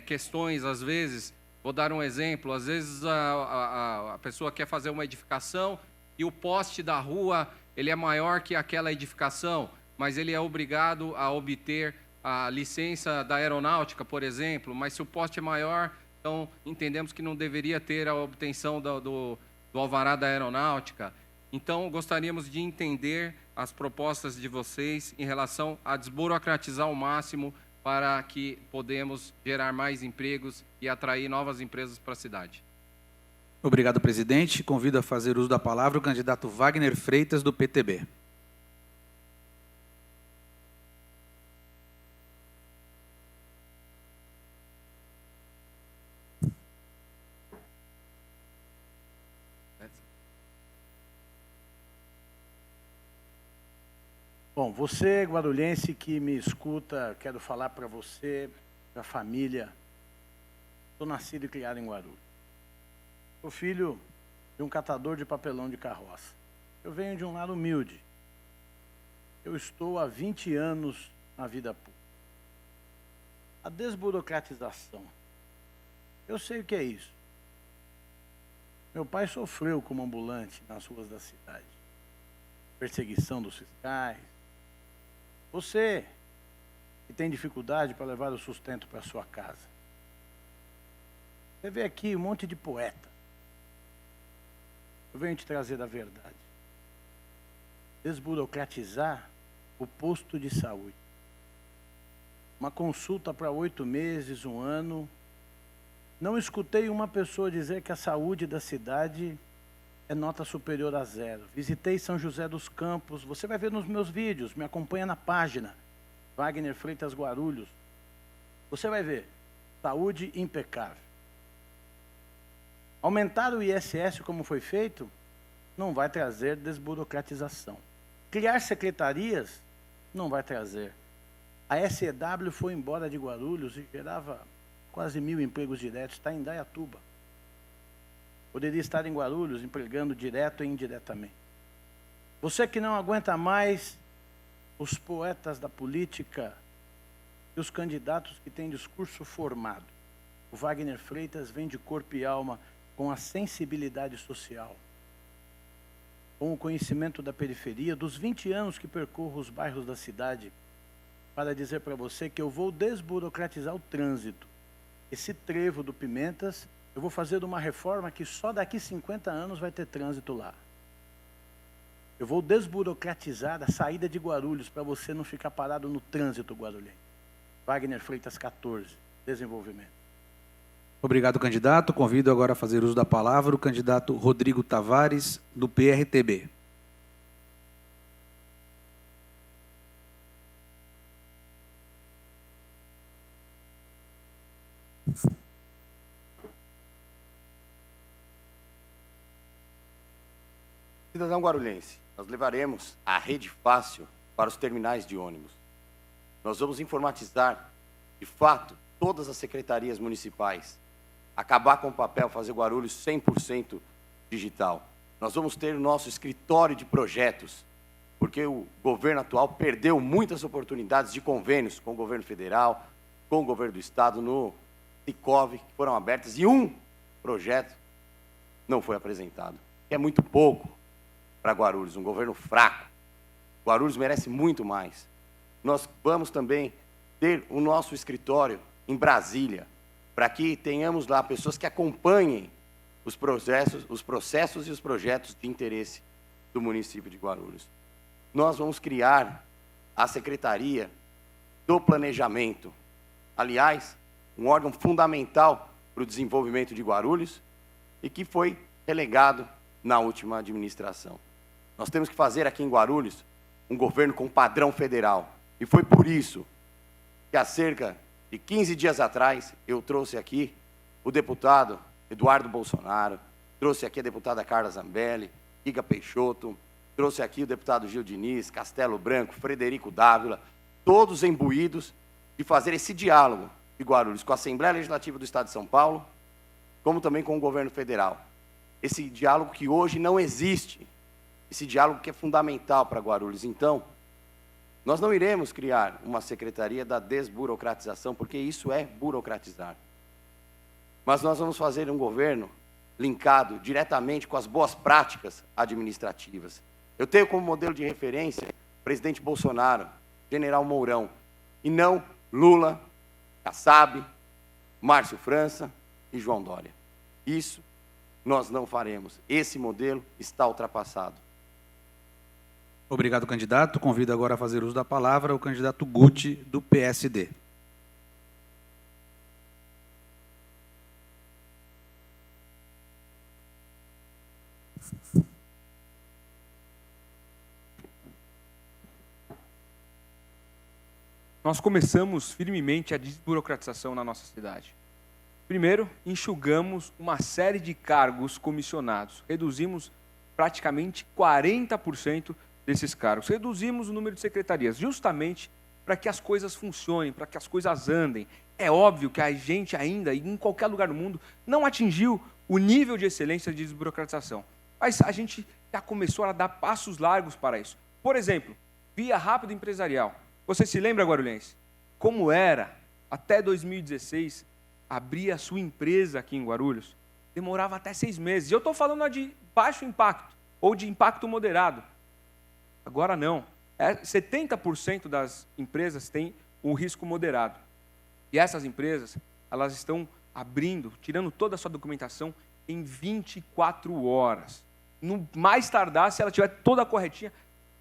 Questões, às vezes, vou dar um exemplo, às vezes a pessoa quer fazer uma edificação e o poste da rua ele é maior que aquela edificação, mas ele é obrigado a obter a licença da aeronáutica, por exemplo, mas se o poste é maior, então entendemos que não deveria ter a obtenção do alvará da aeronáutica. Então, gostaríamos de entender as propostas de vocês em relação a desburocratizar ao máximo para que podemos gerar mais empregos e atrair novas empresas para a cidade. Obrigado, presidente. Convido a fazer uso da palavra o candidato Wagner Freitas, do PTB. Bom, você, guarulhense, que me escuta, quero falar para você, para a família. Sou nascido e criado em Guarulhos. Sou filho de um catador de papelão de carroça. Eu venho de um lar humilde. Eu estou há 20 anos na vida pública. A desburocratização. Eu sei o que é isso. Meu pai sofreu como ambulante nas ruas da cidade. Perseguição dos fiscais. Você que tem dificuldade para levar o sustento para sua casa. Você vê aqui um monte de poeta. Eu venho te trazer a verdade. Desburocratizar o posto de saúde. Uma consulta para 8 meses, 1 ano. Não escutei uma pessoa dizer que a saúde da cidade é nota superior a 0. Visitei São José dos Campos. Você vai ver nos meus vídeos, me acompanha na página. Wagner Freitas Guarulhos. Você vai ver. Saúde impecável. Aumentar o ISS como foi feito, não vai trazer desburocratização. Criar secretarias, não vai trazer. A SEW foi embora de Guarulhos e gerava quase 1.000 empregos diretos. Está em Indaiatuba. poderia estar em Guarulhos empregando direto e indiretamente. Você que não aguenta mais os poetas da política e os candidatos que têm discurso formado. O Wagner Freitas vem de corpo e alma com a sensibilidade social, com o conhecimento da periferia, dos 20 anos que percorro os bairros da cidade, para dizer para você que eu vou desburocratizar o trânsito. Esse trevo do Pimentas, eu vou fazer uma reforma que só daqui 50 anos vai ter trânsito lá. Eu vou desburocratizar a saída de Guarulhos para você não ficar parado no trânsito guarulhense. Wagner Freitas, 14, desenvolvimento. Obrigado, candidato. Convido agora a fazer uso da palavra o candidato Rodrigo Tavares, do PRTB. Cidadão guarulhense, nós levaremos a rede fácil para os terminais de ônibus. Nós vamos informatizar, de fato, todas as secretarias municipais, acabar com o papel, fazer Guarulhos 100% digital. Nós vamos ter o nosso escritório de projetos, porque o governo atual perdeu muitas oportunidades de convênios com o governo federal, com o governo do estado, no Sicov, que foram abertas, e um projeto não foi apresentado, que é muito pouco para Guarulhos, um governo fraco. Guarulhos merece muito mais. Nós vamos também ter o nosso escritório em Brasília, para que tenhamos lá pessoas que acompanhem os processos e os projetos de interesse do município de Guarulhos. Nós vamos criar a Secretaria do Planejamento. Aliás, um órgão fundamental para o desenvolvimento de Guarulhos e que foi relegado na última administração. Nós temos que fazer aqui em Guarulhos um governo com padrão federal. E foi por isso que há cerca de 15 dias atrás eu trouxe aqui o deputado Eduardo Bolsonaro, trouxe aqui a deputada Carla Zambelli, Giga Peixoto, trouxe aqui o deputado Gil Diniz, Castelo Branco, Frederico Dávila, todos imbuídos de fazer esse diálogo de Guarulhos com a Assembleia Legislativa do Estado de São Paulo, como também com o governo federal. Esse diálogo que hoje não existe, esse diálogo que é fundamental para Guarulhos. Então, nós não iremos criar uma secretaria da desburocratização, porque isso é burocratizar. Mas nós vamos fazer um governo linkado diretamente com as boas práticas administrativas. Eu tenho como modelo de referência o presidente Bolsonaro, general Mourão, e não Lula, Kassab, Márcio França e João Dória. Isso nós não faremos. Esse modelo está ultrapassado. Obrigado, candidato. Convido agora a fazer uso da palavra o candidato Guti, do PSD. Nós começamos firmemente a desburocratização na nossa cidade. Primeiro, enxugamos uma série de cargos comissionados. Reduzimos praticamente 40% desses cargos. Reduzimos o número de secretarias, justamente para que as coisas funcionem, para que as coisas andem. É óbvio que a gente ainda, em qualquer lugar do mundo, não atingiu o nível de excelência de desburocratização. Mas a gente já começou a dar passos largos para isso. Por exemplo, via rápida empresarial. Você se lembra, guarulhense, como era, até 2016, abrir a sua empresa aqui em Guarulhos? Demorava até 6 meses. E eu estou falando de baixo impacto, ou de impacto moderado. Agora não. 70% das empresas têm um risco moderado. E essas empresas, elas estão abrindo, tirando toda a sua documentação em 24 horas. No mais tardar, se ela tiver toda corretinha,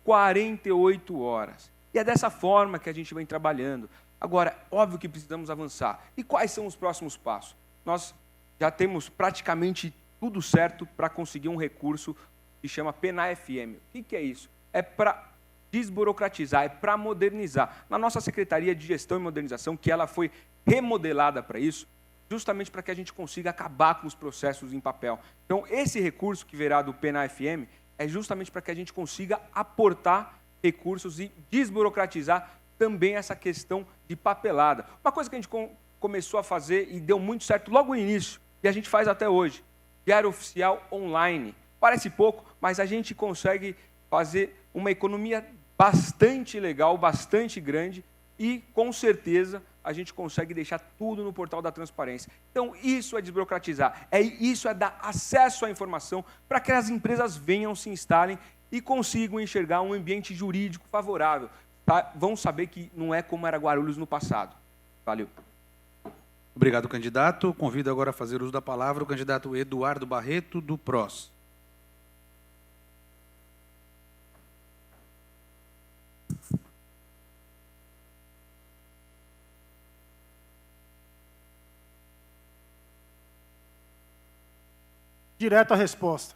48 horas. E é dessa forma que a gente vem trabalhando. Agora, óbvio que precisamos avançar. E quais são os próximos passos? Nós já temos praticamente tudo certo para conseguir um recurso que chama PNAE-FM. O que é isso? É para desburocratizar, é para modernizar. Na nossa Secretaria de Gestão e Modernização, que ela foi remodelada para isso, justamente para que a gente consiga acabar com os processos em papel. Então, esse recurso que virá do PNAE-FM é justamente para que a gente consiga aportar recursos e desburocratizar também essa questão de papelada. Uma coisa que a gente começou a fazer e deu muito certo logo no início, e a gente faz até hoje, Diário Oficial online. Parece pouco, mas a gente consegue fazer uma economia bastante legal, bastante grande e, com certeza, a gente consegue deixar tudo no portal da transparência. Então, isso é desburocratizar, isso é dar acesso à informação para que as empresas venham, se instalem e consigam enxergar um ambiente jurídico favorável. Tá? Vão saber que não é como era Guarulhos no passado. Valeu. Obrigado, candidato. Convido agora a fazer uso da palavra o candidato Eduardo Barreto, do PROS. Direto à resposta.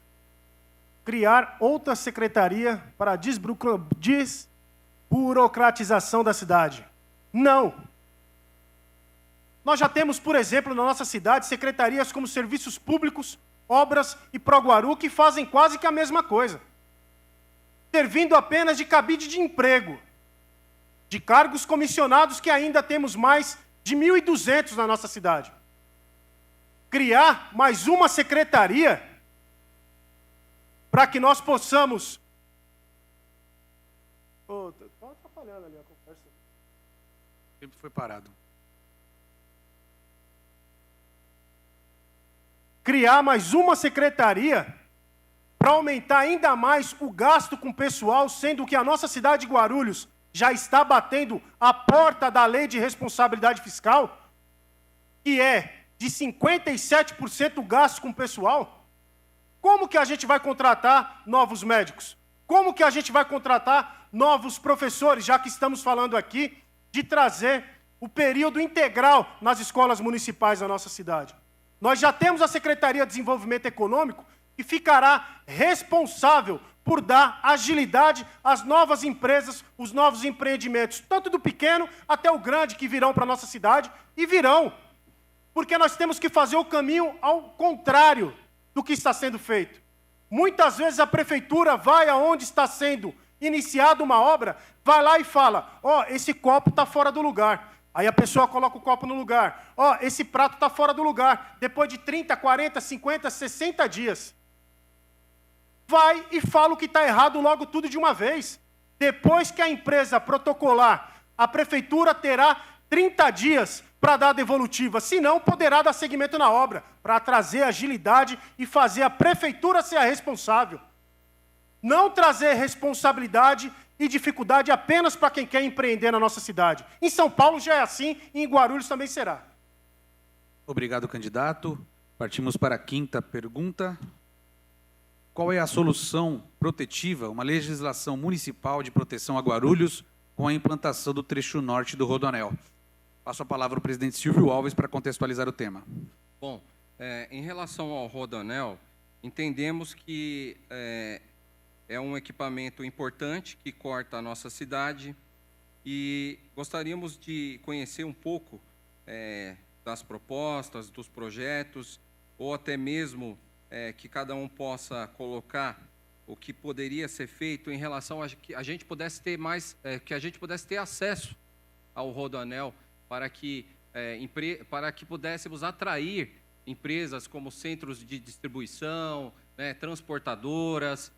Criar outra secretaria para a desburocratização da cidade. Não. Nós já temos, por exemplo, na nossa cidade, secretarias como Serviços Públicos, Obras e Proguaru, que fazem quase que a mesma coisa. Servindo apenas de cabide de emprego, de cargos comissionados, que ainda temos mais de 1.200 na nossa cidade. Criar mais uma secretaria para que nós possamos... Está atrapalhando ali a conversa. O tempo foi parado. Criar mais uma secretaria para aumentar ainda mais o gasto com o pessoal, sendo que a nossa cidade de Guarulhos já está batendo a porta da lei de responsabilidade fiscal, que é de 57% gasto com o pessoal. Como que a gente vai contratar novos médicos? Como que a gente vai contratar novos professores, já que estamos falando aqui de trazer o período integral nas escolas municipais da nossa cidade? Nós já temos a Secretaria de Desenvolvimento Econômico, que ficará responsável por dar agilidade às novas empresas, os novos empreendimentos, tanto do pequeno até o grande, que virão para a nossa cidade, e virão. Porque nós temos que fazer o caminho ao contrário do que está sendo feito. Muitas vezes a prefeitura vai aonde está sendo iniciada uma obra, vai lá e fala, esse copo está fora do lugar. Aí a pessoa coloca o copo no lugar. Esse prato está fora do lugar. Depois de 30, 40, 50, 60 dias. Vai e fala o que está errado logo tudo de uma vez. Depois que a empresa protocolar, a prefeitura terá 30 dias para dar a devolutiva, senão poderá dar seguimento na obra, para trazer agilidade e fazer a prefeitura ser a responsável. Não trazer responsabilidade e dificuldade apenas para quem quer empreender na nossa cidade. Em São Paulo já é assim e em Guarulhos também será. Obrigado, candidato. Partimos para a quinta pergunta. Qual é a solução protetiva, uma legislação municipal de proteção a Guarulhos com a implantação do trecho norte do Rodoanel? Passo a palavra ao presidente Silvio Alves para contextualizar o tema. Bom, em relação ao Rodoanel, entendemos que é um equipamento importante que corta a nossa cidade e gostaríamos de conhecer um pouco das propostas, dos projetos, ou até mesmo que cada um possa colocar o que poderia ser feito em relação a que a gente pudesse ter mais, que a gente pudesse ter acesso ao Rodoanel, para que pudéssemos atrair empresas como centros de distribuição, transportadoras,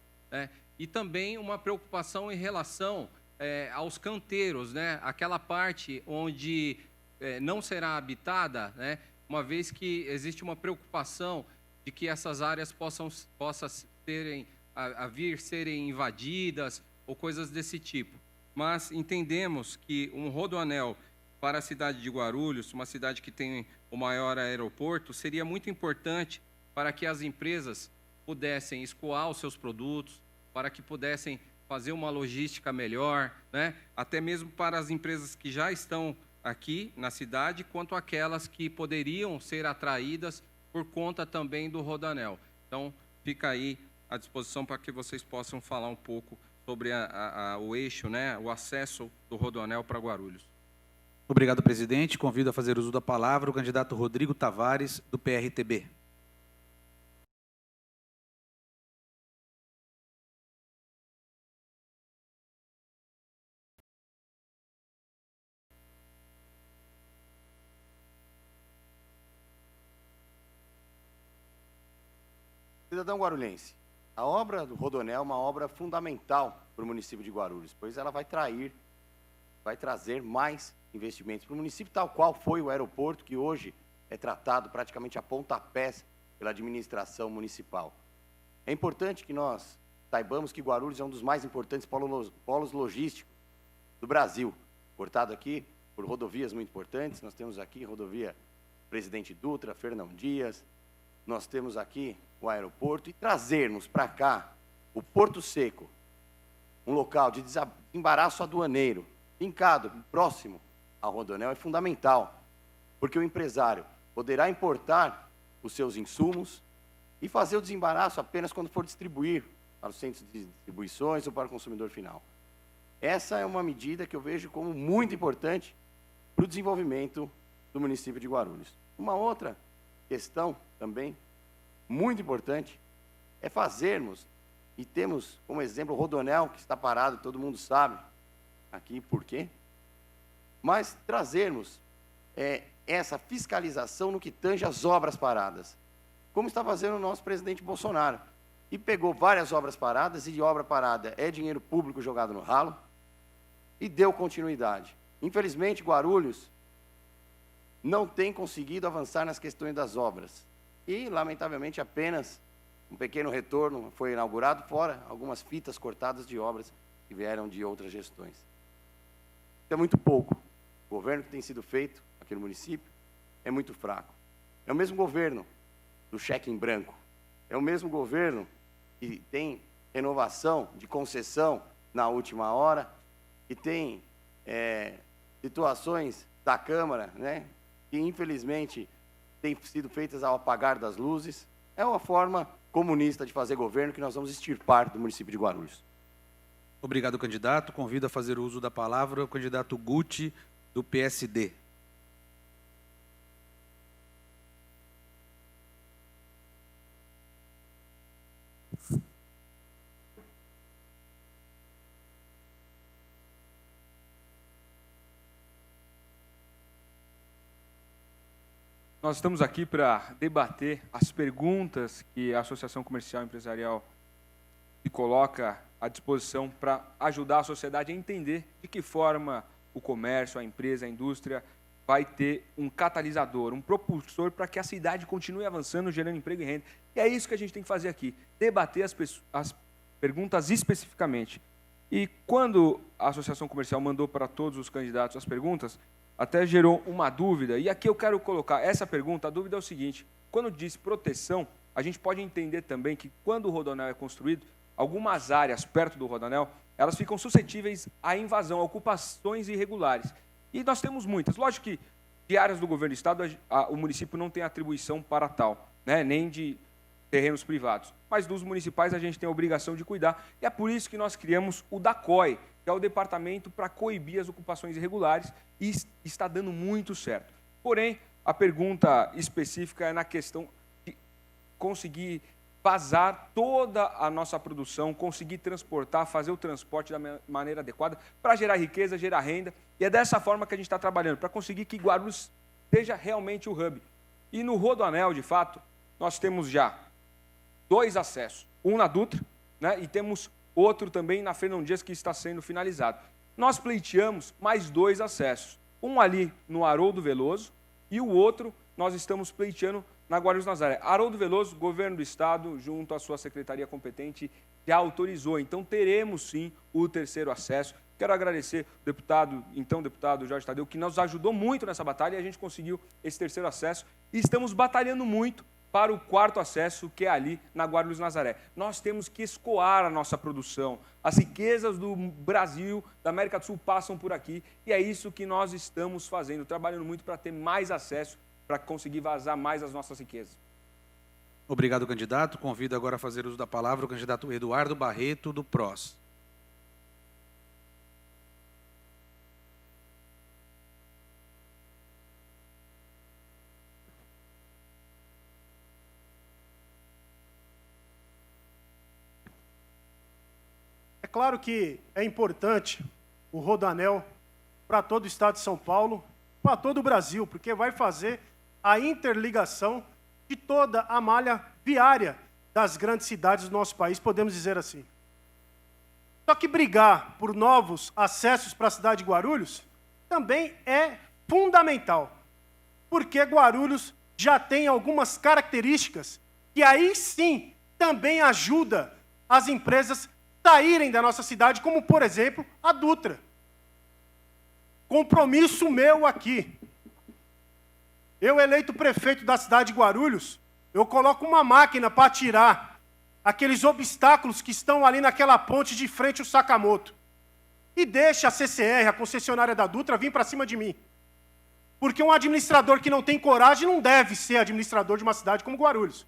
e também uma preocupação em relação aos canteiros, aquela parte onde não será habitada, uma vez que existe uma preocupação de que essas áreas possam serem invadidas ou coisas desse tipo. Mas entendemos que um Rodoanel para a cidade de Guarulhos, uma cidade que tem o maior aeroporto, seria muito importante para que as empresas pudessem escoar os seus produtos, para que pudessem fazer uma logística melhor, até mesmo para as empresas que já estão aqui na cidade, quanto aquelas que poderiam ser atraídas por conta também do Rodoanel. Então, fica aí à disposição para que vocês possam falar um pouco sobre o eixo, o acesso do Rodoanel para Guarulhos. Obrigado, presidente. Convido a fazer uso da palavra o candidato Rodrigo Tavares, do PRTB. Cidadão guarulhense, a obra do Rodoanel é uma obra fundamental para o município de Guarulhos, pois ela vai trazer mais investimentos para o município, tal qual foi o aeroporto, que hoje é tratado praticamente a pontapés pela administração municipal. É importante que nós saibamos que Guarulhos é um dos mais importantes polos logísticos do Brasil, cortado aqui por rodovias muito importantes. Nós temos aqui rodovia Presidente Dutra, Fernão Dias, nós temos aqui o aeroporto, e trazermos para cá o Porto Seco, um local de desembaraço aduaneiro, fincado próximo ao Rodoanel, é fundamental, porque o empresário poderá importar os seus insumos e fazer o desembaraço apenas quando for distribuir para os centros de distribuições ou para o consumidor final. Essa é uma medida que eu vejo como muito importante para o desenvolvimento do município de Guarulhos. Uma outra questão também muito importante é fazermos, e temos como exemplo o Rodoanel, que está parado, todo mundo sabe aqui por quê, mas trazermos essa fiscalização no que tange as obras paradas, como está fazendo o nosso presidente Bolsonaro, e pegou várias obras paradas, e de obra parada é dinheiro público jogado no ralo, e deu continuidade. Infelizmente, Guarulhos não tem conseguido avançar nas questões das obras, e, lamentavelmente, apenas um pequeno retorno foi inaugurado, fora algumas fitas cortadas de obras que vieram de outras gestões. Isso é muito pouco. O governo que tem sido feito aqui no município é muito fraco. É o mesmo governo do cheque em branco. É o mesmo governo que tem renovação de concessão na última hora, que tem situações da Câmara, né, que infelizmente têm sido feitas ao apagar das luzes. É uma forma comunista de fazer governo que nós vamos extirpar do município de Guarulhos. Obrigado, candidato. Convido a fazer uso da palavra o candidato Guti, do PSD. Nós estamos aqui para debater as perguntas que a Associação Comercial e Empresarial se coloca à disposição para ajudar a sociedade a entender de que forma o comércio, a empresa, a indústria vai ter um catalisador, um propulsor para que a cidade continue avançando, gerando emprego e renda. E é isso que a gente tem que fazer aqui, debater as perguntas especificamente. E quando a Associação Comercial mandou para todos os candidatos as perguntas, até gerou uma dúvida, e aqui eu quero colocar essa pergunta. A dúvida é o seguinte: quando diz proteção, a gente pode entender também que quando o Rodoanel é construído, algumas áreas perto do Rodoanel, elas ficam suscetíveis à invasão, a ocupações irregulares. E nós temos muitas. Lógico que de áreas do governo do Estado, o município não tem atribuição para tal, né? Nem de terrenos privados. Mas dos municipais a gente tem a obrigação de cuidar, e é por isso que nós criamos o DACOI, que é o departamento para coibir as ocupações irregulares, e está dando muito certo. Porém, a pergunta específica é na questão de conseguir vazar toda a nossa produção, conseguir transportar, fazer o transporte da maneira adequada para gerar riqueza, gerar renda, e é dessa forma que a gente está trabalhando, para conseguir que Guarulhos seja realmente o hub. E no Rodoanel, de fato, nós temos já 2 acessos, um na Dutra, né, e temos outro também na Fernão Dias, que está sendo finalizado. Nós pleiteamos mais 2 acessos, um ali no Haroldo Veloso e o outro nós estamos pleiteando na Guarulhos Nazaré. Haroldo Veloso, governo do Estado, junto à sua secretaria competente, já autorizou. Então, teremos sim o 3º acesso. Quero agradecer o deputado Jorge Tadeu, que nos ajudou muito nessa batalha, e a gente conseguiu esse 3º acesso. E estamos batalhando muito para o 4º acesso, que é ali na Guarulhos Nazaré. Nós temos que escoar a nossa produção. As riquezas do Brasil, da América do Sul, passam por aqui, e é isso que nós estamos fazendo, trabalhando muito para ter mais acesso, para conseguir vazar mais as nossas riquezas. Obrigado, candidato. Convido agora a fazer uso da palavra o candidato Eduardo Barreto, do PROS. É claro que é importante o Rodoanel para todo o estado de São Paulo, para todo o Brasil, porque vai fazer a interligação de toda a malha viária das grandes cidades do nosso país, podemos dizer assim. Só que brigar por novos acessos para a cidade de Guarulhos também é fundamental, porque Guarulhos já tem algumas características que aí sim também ajuda as empresas saírem da nossa cidade, como, por exemplo, a Dutra. Compromisso meu aqui. Eu, eleito prefeito da cidade de Guarulhos, eu coloco uma máquina para tirar aqueles obstáculos que estão ali naquela ponte de frente ao Sakamoto. E deixa a CCR, a concessionária da Dutra, vir para cima de mim. Porque um administrador que não tem coragem não deve ser administrador de uma cidade como Guarulhos.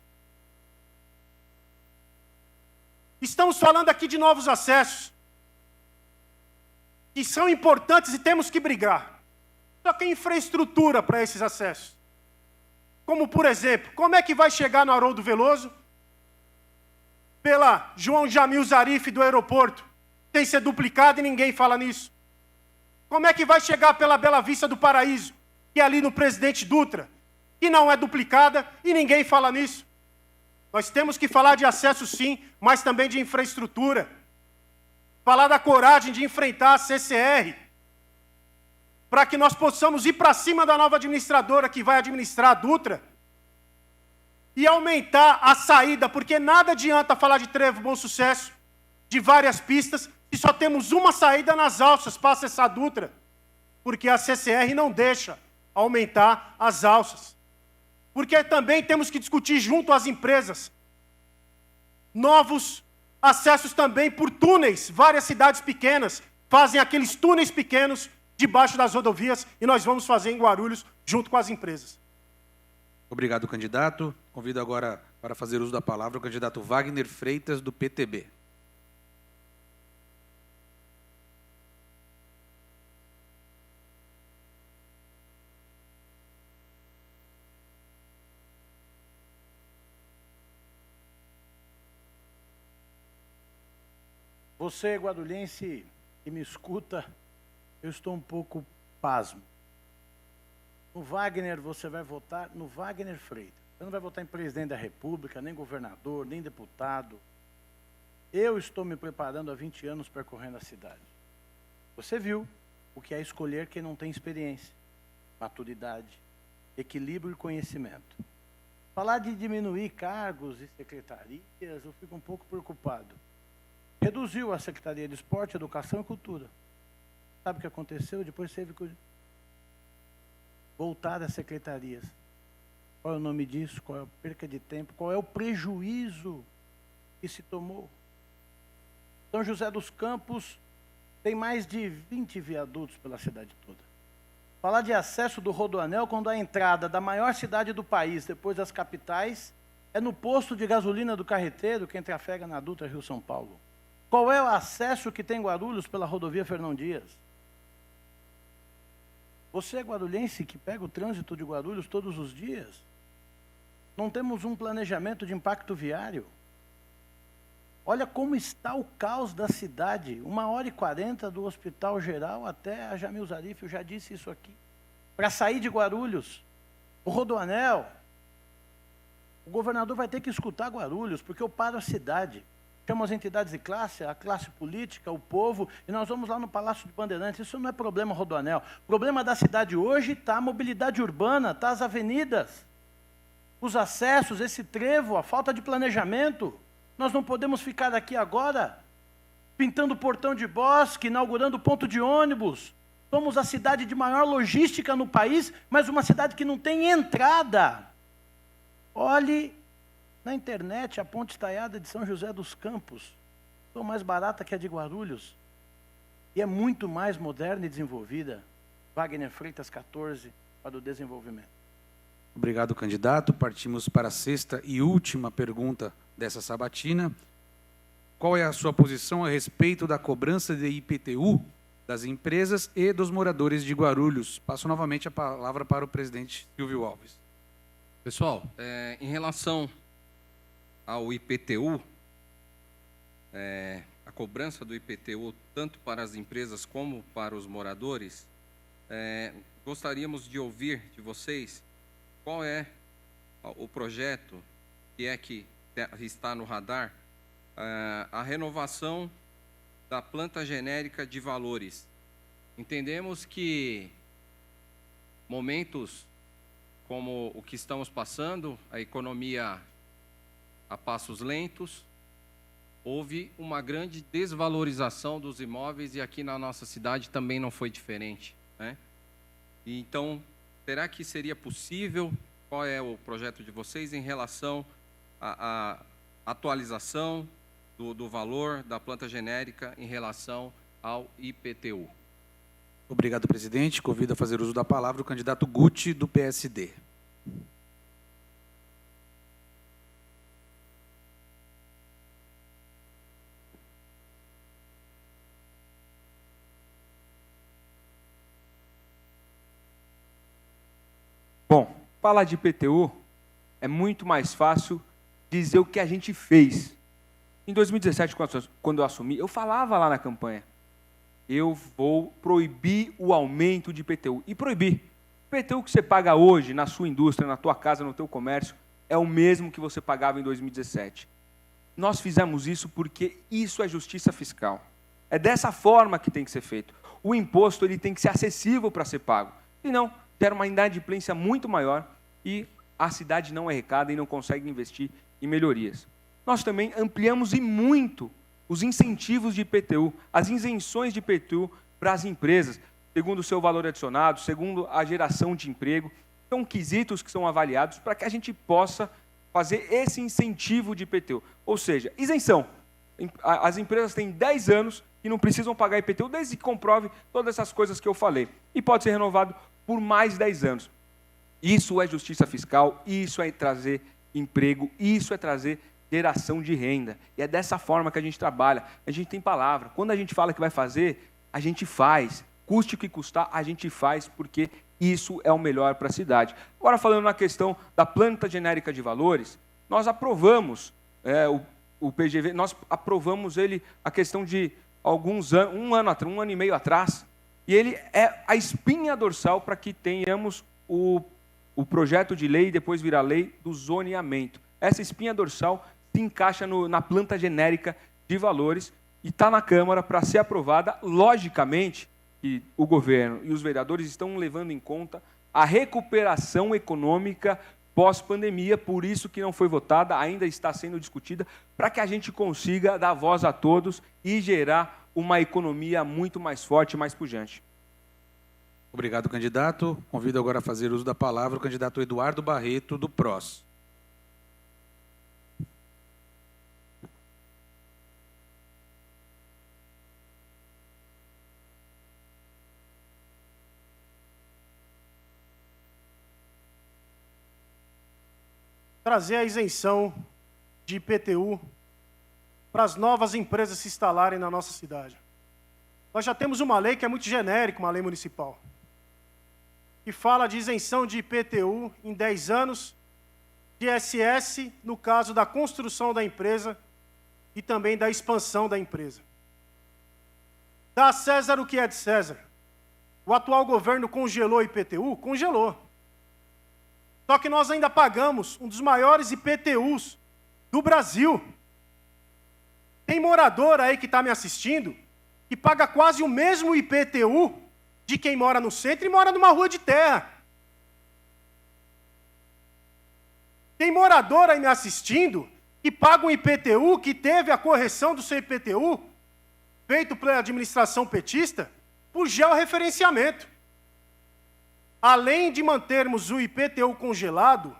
Estamos falando aqui de novos acessos, que são importantes e temos que brigar. Só que a infraestrutura para esses acessos. Como, por exemplo, como é que vai chegar no Haroldo Veloso pela João Jamil Zarif do aeroporto, sem ser duplicado e ninguém fala nisso? Como é que vai chegar pela Bela Vista do Paraíso, que é ali no Presidente Dutra, que não é duplicada e ninguém fala nisso? Nós temos que falar de acesso sim, mas também de infraestrutura. Falar da coragem de enfrentar a CCR, para que nós possamos ir para cima da nova administradora que vai administrar a Dutra e aumentar a saída, porque nada adianta falar de Trevo Bom Sucesso, de várias pistas, se só temos uma saída nas alças para acessar a Dutra, porque a CCR não deixa aumentar as alças. Porque também temos que discutir junto às empresas novos acessos também por túneis. Várias cidades pequenas fazem aqueles túneis pequenos debaixo das rodovias e nós vamos fazer em Guarulhos junto com as empresas. Obrigado, candidato. Convido agora para fazer uso da palavra o candidato Wagner Freitas, do PTB. Você, guarulhense, que me escuta, eu estou um pouco pasmo. No Wagner, você vai votar no Wagner Freitas. Você não vai votar em presidente da República, nem governador, nem deputado. Eu estou me preparando há 20 anos percorrendo a cidade. Você viu o que é escolher quem não tem experiência, maturidade, equilíbrio e conhecimento. Falar de diminuir cargos e secretarias, eu fico um pouco preocupado. Reduziu a Secretaria de Esporte, Educação e Cultura. Sabe o que aconteceu? Depois teve que voltar às secretarias. Qual é o nome disso? Qual é a perca de tempo? Qual é o prejuízo que se tomou? São José dos Campos tem mais de 20 viadutos pela cidade toda. Falar de acesso do Rodoanel, quando a entrada da maior cidade do país, depois das capitais, é no posto de gasolina do carreteiro, quem trafega na Dutra Rio-São Paulo. Qual é o acesso que tem Guarulhos pela rodovia Fernão Dias? Você é guarulhense que pega o trânsito de Guarulhos todos os dias? Não temos um planejamento de impacto viário? Olha como está o caos da cidade. 1h40 do Hospital Geral até a Jamil Zarif, eu já disse isso aqui. Para sair de Guarulhos, o Rodoanel, o governador vai ter que escutar Guarulhos, porque eu paro a cidade. Chamo as entidades de classe, a classe política, o povo, e nós vamos lá no Palácio de Bandeirantes. Isso não é problema Rodoanel. O problema da cidade hoje está a mobilidade urbana, está as avenidas, os acessos, esse trevo, a falta de planejamento. Nós não podemos ficar aqui agora pintando portão de bosque, inaugurando ponto de ônibus. Somos a cidade de maior logística no país, mas uma cidade que não tem entrada. Olhe na internet a ponte estaiada de São José dos Campos. É mais barata que a de Guarulhos. E é muito mais moderna e desenvolvida. Wagner Freitas 14, para o desenvolvimento. Obrigado, candidato. Partimos para a sexta e última pergunta dessa sabatina. Qual é a sua posição a respeito da cobrança de IPTU das empresas e dos moradores de Guarulhos? Passo novamente a palavra para o presidente Silvio Alves. Pessoal, em relação ao IPTU, a cobrança do IPTU, tanto para as empresas como para os moradores, gostaríamos de ouvir de vocês qual é o projeto que está no radar, a renovação da planta genérica de valores. Entendemos que momentos como o que estamos passando, a economia a passos lentos, houve uma grande desvalorização dos imóveis e aqui na nossa cidade também não foi diferente, né? Então, será que seria possível? Qual é o projeto de vocês em relação à atualização do valor da planta genérica em relação ao IPTU? Obrigado, presidente. Convido a fazer uso da palavra o candidato Guti, do PSD. Bom, falar de IPTU é muito mais fácil dizer o que a gente fez. Em 2017, quando eu assumi, eu falava lá na campanha, eu vou proibir o aumento de IPTU. E proibir. O IPTU que você paga hoje na sua indústria, na tua casa, no teu comércio, é o mesmo que você pagava em 2017. Nós fizemos isso porque isso é justiça fiscal. É dessa forma que tem que ser feito. O imposto ele tem que ser acessível para ser pago. Senão, gera uma inadimplência muito maior e a cidade não arrecada e não consegue investir em melhorias. Nós também ampliamos e muito os incentivos de IPTU, as isenções de IPTU para as empresas, segundo o seu valor adicionado, segundo a geração de emprego. São quesitos que são avaliados para que a gente possa fazer esse incentivo de IPTU. Ou seja, isenção. As empresas têm 10 anos e não precisam pagar IPTU, desde que comprove todas essas coisas que eu falei. E pode ser renovado por mais 10 anos. Isso é justiça fiscal, isso é trazer emprego, isso é trazer geração de renda. E é dessa forma que a gente trabalha. A gente tem palavra. Quando a gente fala que vai fazer, a gente faz. Custe o que custar, a gente faz, porque isso é o melhor para a cidade. Agora, falando na questão da planta genérica de valores, nós aprovamos o PGV, nós aprovamos ele a questão de alguns anos, um ano e meio atrás, e ele é a espinha dorsal para que tenhamos o projeto de lei e depois virar lei do zoneamento. Essa espinha dorsal se encaixa na planta genérica de valores e está na Câmara para ser aprovada. Logicamente, que o governo e os vereadores estão levando em conta a recuperação econômica pós-pandemia, por isso que não foi votada, ainda está sendo discutida, para que a gente consiga dar voz a todos e gerar uma economia muito mais forte e mais pujante. Obrigado, candidato. Convido agora a fazer uso da palavra o candidato Eduardo Barreto, do PROS. Trazer a isenção de IPTU para as novas empresas se instalarem na nossa cidade. Nós já temos uma lei que é muito genérica, uma lei municipal, que fala de isenção de IPTU em 10 anos, de ISS no caso da construção da empresa e também da expansão da empresa. Dá a César o que é de César. O atual governo congelou o IPTU? Congelou. Só que nós ainda pagamos um dos maiores IPTUs do Brasil. Tem morador aí que está me assistindo que paga quase o mesmo IPTU de quem mora no centro e mora numa rua de terra. Tem morador aí me assistindo que paga um IPTU que teve a correção do seu IPTU feito pela administração petista por georreferenciamento. Além de mantermos o IPTU congelado,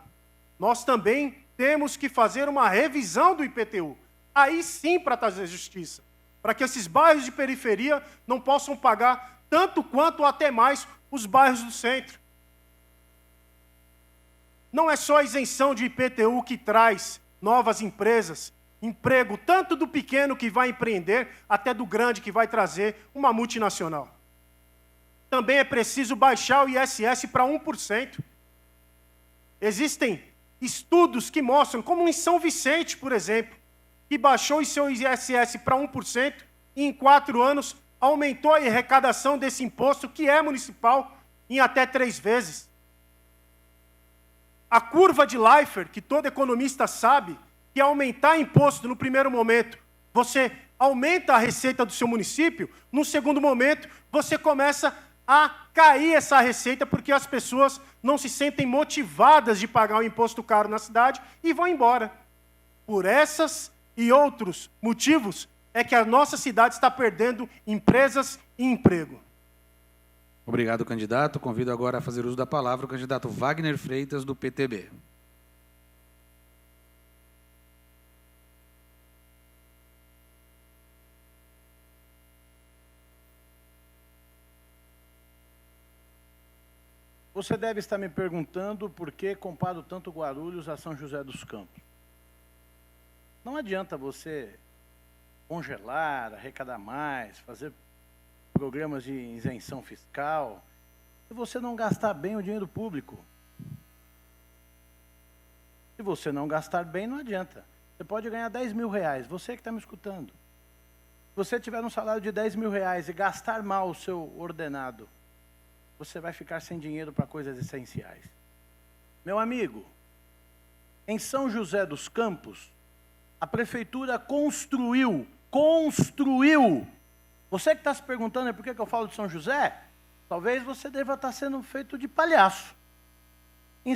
nós também temos que fazer uma revisão do IPTU. Aí sim para trazer justiça. Para que esses bairros de periferia não possam pagar tanto quanto ou até mais os bairros do centro. Não é só a isenção de IPTU que traz novas empresas, emprego tanto do pequeno que vai empreender, até do grande que vai trazer uma multinacional. Também é preciso baixar o ISS para 1%. Existem estudos que mostram, como em São Vicente, por exemplo, que baixou o seu ISS para 1% e em 4 anos aumentou a arrecadação desse imposto, que é municipal, em até 3 vezes. A curva de Laffer, que todo economista sabe, que aumentar imposto no primeiro momento, você aumenta a receita do seu município, no segundo momento, você começa a cair essa receita porque as pessoas não se sentem motivadas de pagar um imposto caro na cidade e vão embora. Por essas e outros motivos é que a nossa cidade está perdendo empresas e emprego. Obrigado, candidato. Convido agora a fazer uso da palavra o candidato Wagner Freitas, do PTB. Você deve estar me perguntando por que comparo tanto Guarulhos a São José dos Campos. Não adianta você congelar, arrecadar mais, fazer programas de isenção fiscal, se você não gastar bem o dinheiro público. Se você não gastar bem, não adianta. Você pode ganhar 10 mil reais, você que está me escutando. Se você tiver um salário de 10 mil reais e gastar mal o seu ordenado, você vai ficar sem dinheiro para coisas essenciais. Meu amigo, em São José dos Campos, a prefeitura construiu. Você que está se perguntando por que eu falo de São José, talvez você deva estar sendo feito de palhaço. Em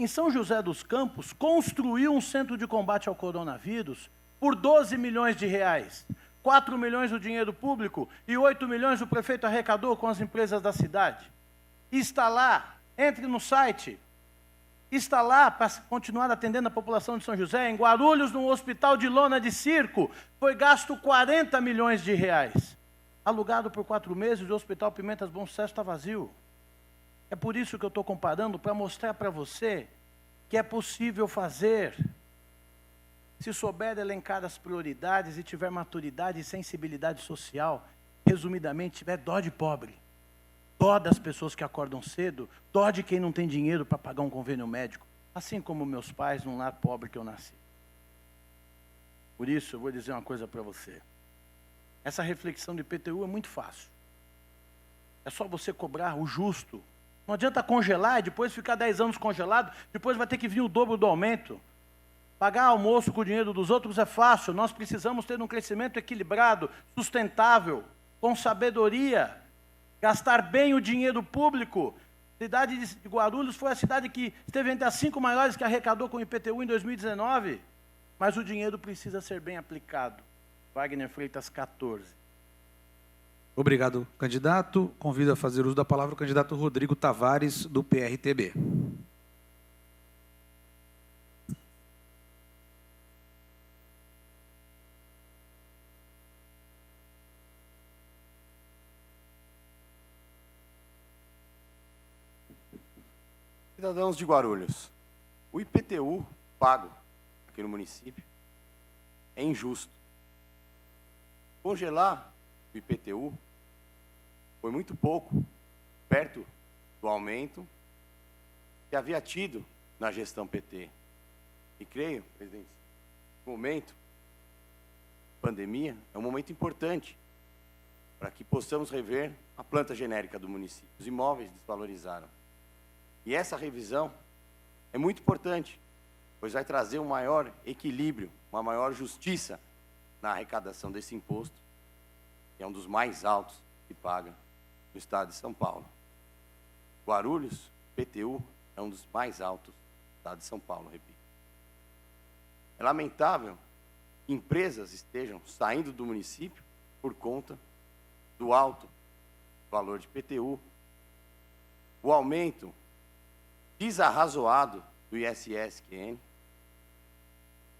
São José dos Campos, construiu um centro de combate ao coronavírus por 12 milhões de reais. 4 milhões do dinheiro público e 8 milhões o prefeito arrecadou com as empresas da cidade. Está lá, entre no site, está lá para continuar atendendo a população de São José. Em Guarulhos, num hospital de lona de circo, foi gasto 40 milhões de reais. Alugado por 4 meses, o Hospital Pimentas Bom Sucesso está vazio. É por isso que eu estou comparando, para mostrar para você que é possível fazer. Se souber elencar as prioridades e tiver maturidade e sensibilidade social, resumidamente, tiver dó de pobre, dó das pessoas que acordam cedo, dó de quem não tem dinheiro para pagar um convênio médico, assim como meus pais num lar pobre que eu nasci. Por isso, eu vou dizer uma coisa para você. Essa reflexão do IPTU é muito fácil. É só você cobrar o justo. Não adianta congelar e depois ficar 10 anos congelado, depois vai ter que vir o dobro do aumento. Pagar almoço com o dinheiro dos outros é fácil, nós precisamos ter um crescimento equilibrado, sustentável, com sabedoria, gastar bem o dinheiro público. A cidade de Guarulhos foi a cidade que esteve entre as 5 maiores que arrecadou com o IPTU em 2019, mas o dinheiro precisa ser bem aplicado. Wagner Freitas, 14. Obrigado, candidato. Convido a fazer uso da palavra o candidato Rodrigo Tavares, do PRTB. Cidadãos de Guarulhos, o IPTU pago aqui no município é injusto. Congelar o IPTU foi muito pouco, perto do aumento que havia tido na gestão PT. E creio, presidente, o momento, pandemia, é um momento importante para que possamos rever a planta genérica do município. Os imóveis desvalorizaram. E essa revisão é muito importante, pois vai trazer um maior equilíbrio, uma maior justiça na arrecadação desse imposto, que é um dos mais altos que paga no estado de São Paulo. Guarulhos, PTU, é um dos mais altos do estado de São Paulo, repito. É lamentável que empresas estejam saindo do município por conta do alto valor de PTU, o aumento desarrazoado do ISS-QN,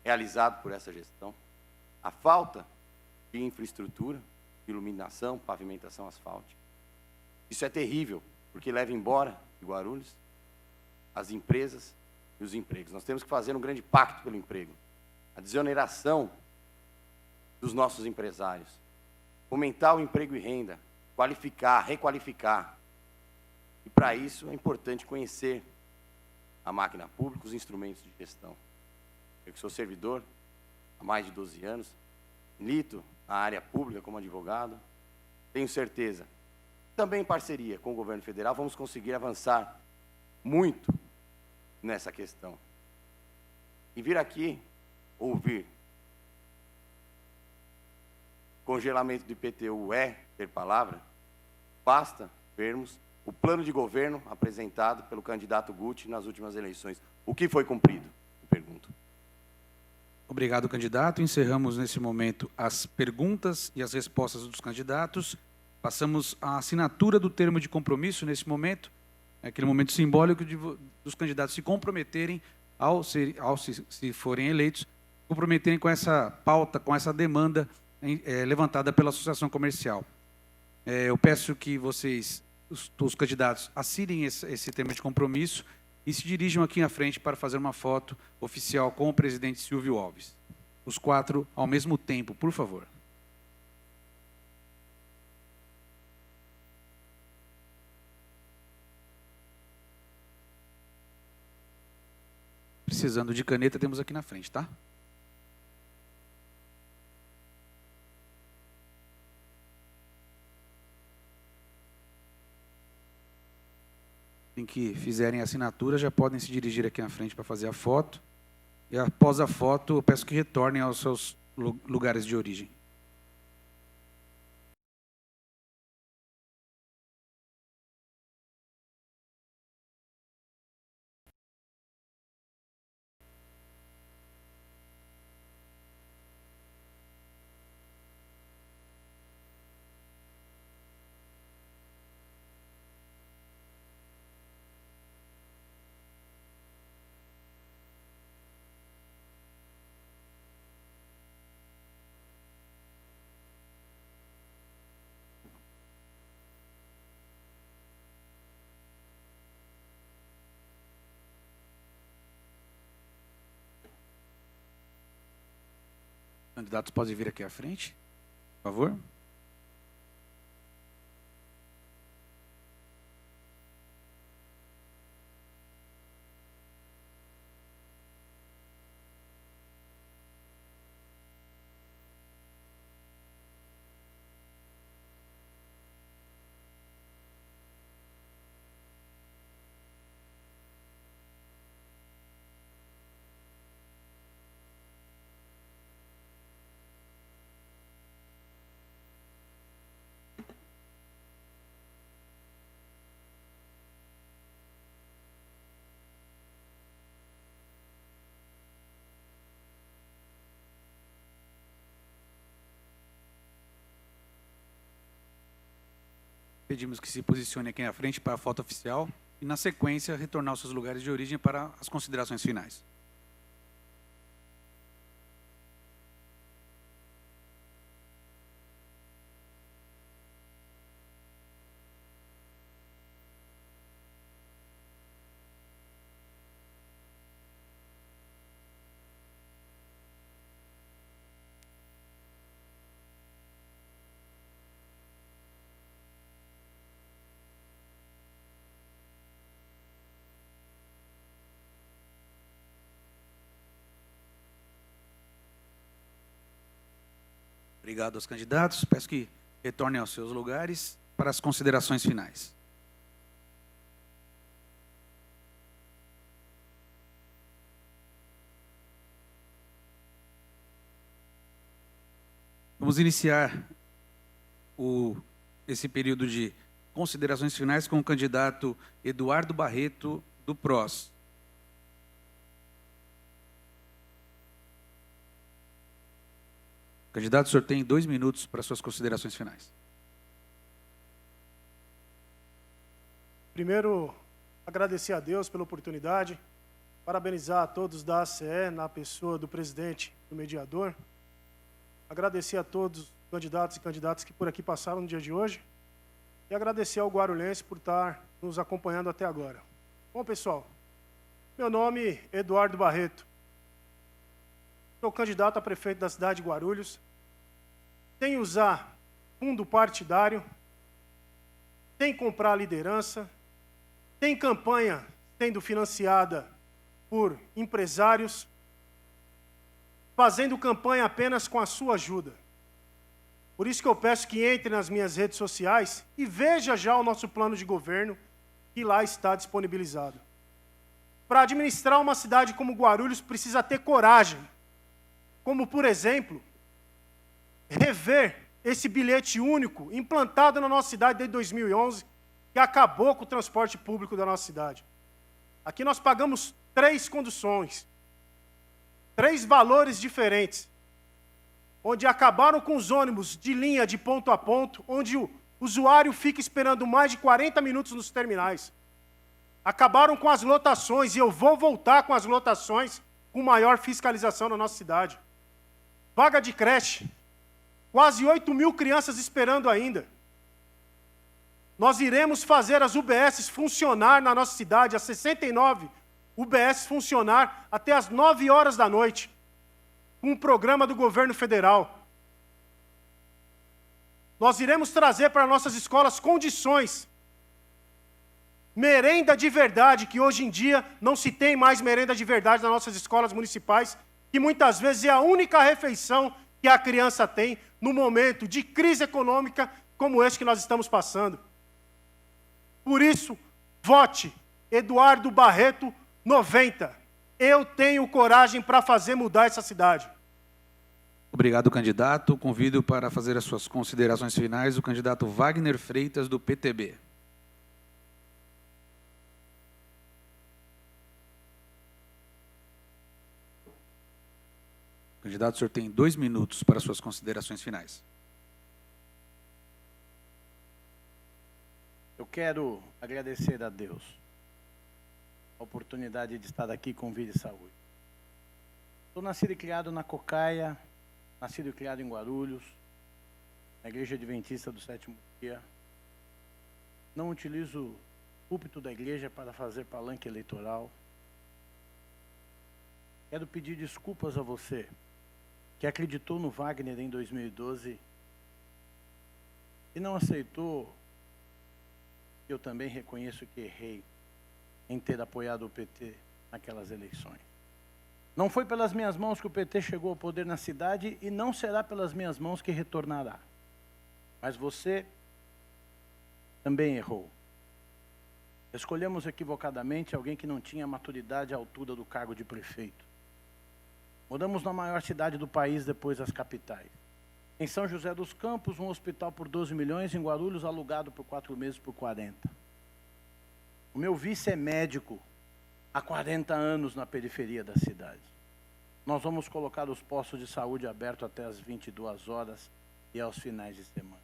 realizado por essa gestão, a falta de infraestrutura, de iluminação, pavimentação asfáltica. Isso é terrível, porque leva embora de Guarulhos as empresas e os empregos. Nós temos que fazer um grande pacto pelo emprego, a desoneração dos nossos empresários, aumentar o emprego e renda, qualificar, requalificar. E para isso é importante conhecer a máquina pública, os instrumentos de gestão. Eu que sou servidor há mais de 12 anos, milito na área pública como advogado, tenho certeza, também em parceria com o governo federal, vamos conseguir avançar muito nessa questão. E vir aqui ouvir congelamento do IPTU é ter palavra, basta vermos o plano de governo apresentado pelo candidato Guti nas últimas eleições. O que foi cumprido? Eu pergunto. Obrigado, candidato. Encerramos, nesse momento, as perguntas e as respostas dos candidatos. Passamos à assinatura do termo de compromisso, nesse momento. É aquele momento simbólico dos candidatos se comprometerem, se forem eleitos, comprometerem com essa pauta, com essa demanda levantada pela Associação Comercial. Eu peço que vocês, os candidatos, assinem esse termo de compromisso e se dirijam aqui à frente para fazer uma foto oficial com o presidente Silvio Alves. Os 4 ao mesmo tempo, por favor. Precisando de caneta, temos aqui na frente, tá? Em que fizerem a assinatura, já podem se dirigir aqui na frente para fazer a foto. E após a foto, eu peço que retornem aos seus lugares de origem. Candidatos podem vir aqui à frente, por favor. Pedimos que se posicione aqui na frente para a foto oficial e, na sequência, retornar aos seus lugares de origem para as considerações finais. Obrigado aos candidatos. Peço que retornem aos seus lugares para as considerações finais. Vamos iniciar esse período de considerações finais com o candidato Eduardo Barreto, do PROS. Candidato, o senhor tem 2 minutos para suas considerações finais. Primeiro, agradecer a Deus pela oportunidade, parabenizar a todos da ACE, na pessoa do presidente e do mediador, agradecer a todos os candidatos e candidatas que por aqui passaram no dia de hoje e agradecer ao guarulhense por estar nos acompanhando até agora. Bom, pessoal, meu nome é Eduardo Barreto. Sou candidato a prefeito da cidade de Guarulhos, sem usar fundo partidário, sem comprar liderança, sem campanha sendo financiada por empresários, fazendo campanha apenas com a sua ajuda. Por isso que eu peço que entre nas minhas redes sociais e veja já o nosso plano de governo, que lá está disponibilizado. Para administrar uma cidade como Guarulhos, precisa ter coragem. como, por exemplo, rever esse bilhete único implantado na nossa cidade desde 2011, que acabou com o transporte público da nossa cidade. Aqui nós pagamos 3 conduções, 3 valores diferentes, onde acabaram com os ônibus de linha de ponto a ponto, onde o usuário fica esperando mais de 40 minutos nos terminais. Acabaram com as lotações, e eu vou voltar com as lotações com maior fiscalização na nossa cidade. Vaga de creche, quase 8.000 crianças esperando ainda. Nós iremos fazer as UBSs funcionar na nossa cidade, as 69 UBSs funcionar até as 9 horas da noite, com um programa do governo federal. Nós iremos trazer para nossas escolas condições, merenda de verdade, que hoje em dia não se tem mais merenda de verdade nas nossas escolas municipais, que muitas vezes é a única refeição que a criança tem no momento de crise econômica como este que nós estamos passando. Por isso, vote Eduardo Barreto 90. Eu tenho coragem para fazer mudar essa cidade. Obrigado, candidato. Convido para fazer as suas considerações finais o candidato Wagner Freitas, do PTB. Candidato, o senhor tem 2 minutos para suas considerações finais. Eu quero agradecer a Deus a oportunidade de estar aqui com Vida e Saúde. Sou nascido e criado na Cocaia, nascido e criado em Guarulhos, na Igreja Adventista do Sétimo Dia. Não utilizo o púlpito da igreja para fazer palanque eleitoral. Quero pedir desculpas a você que acreditou no Wagner em 2012 e não aceitou. Eu também reconheço que errei em ter apoiado o PT naquelas eleições. Não foi pelas minhas mãos que o PT chegou ao poder na cidade e não será pelas minhas mãos que retornará. Mas você também errou. Escolhemos equivocadamente alguém que não tinha maturidade à altura do cargo de prefeito. Moramos na maior cidade do país depois das capitais. Em São José dos Campos, um hospital por 12 milhões, em Guarulhos, alugado por 4 meses por 40. O meu vice é médico há 40 anos na periferia da cidade. Nós vamos colocar os postos de saúde abertos até as 22 horas e aos finais de semana.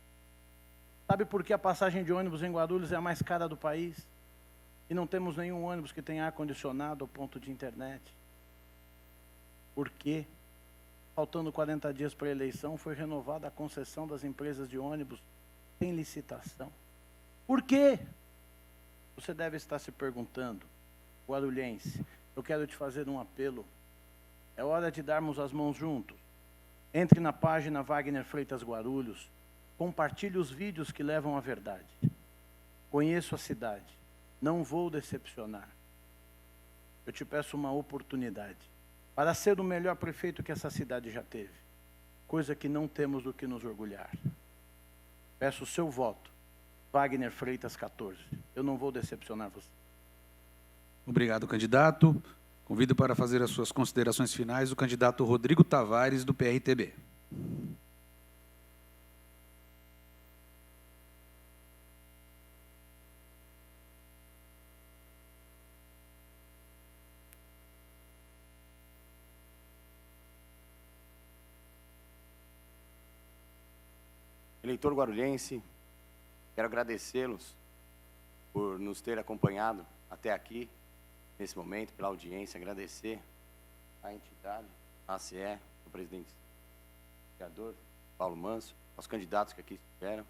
Sabe por que a passagem de ônibus em Guarulhos é a mais cara do país? E não temos nenhum ônibus que tenha ar-condicionado ou ponto de internet? Por quê? Faltando 40 dias para a eleição, foi renovada a concessão das empresas de ônibus sem licitação. Por quê? Você deve estar se perguntando, guarulhense, eu quero te fazer um apelo. É hora de darmos as mãos juntos. Entre na página Wagner Freitas Guarulhos, compartilhe os vídeos que levam à verdade. Conheço a cidade, não vou decepcionar. Eu te peço uma oportunidade para ser o melhor prefeito que essa cidade já teve, coisa que não temos do que nos orgulhar. Peço o seu voto, Wagner Freitas 14. Eu não vou decepcionar você. Obrigado, candidato. Convido para fazer as suas considerações finais o candidato Rodrigo Tavares, do PRTB. Eleitor guarulhense, quero agradecê-los por nos ter acompanhado até aqui, nesse momento, pela audiência, agradecer à entidade, à ACE, o presidente, o vereador Paulo Manso, aos candidatos que aqui estiveram,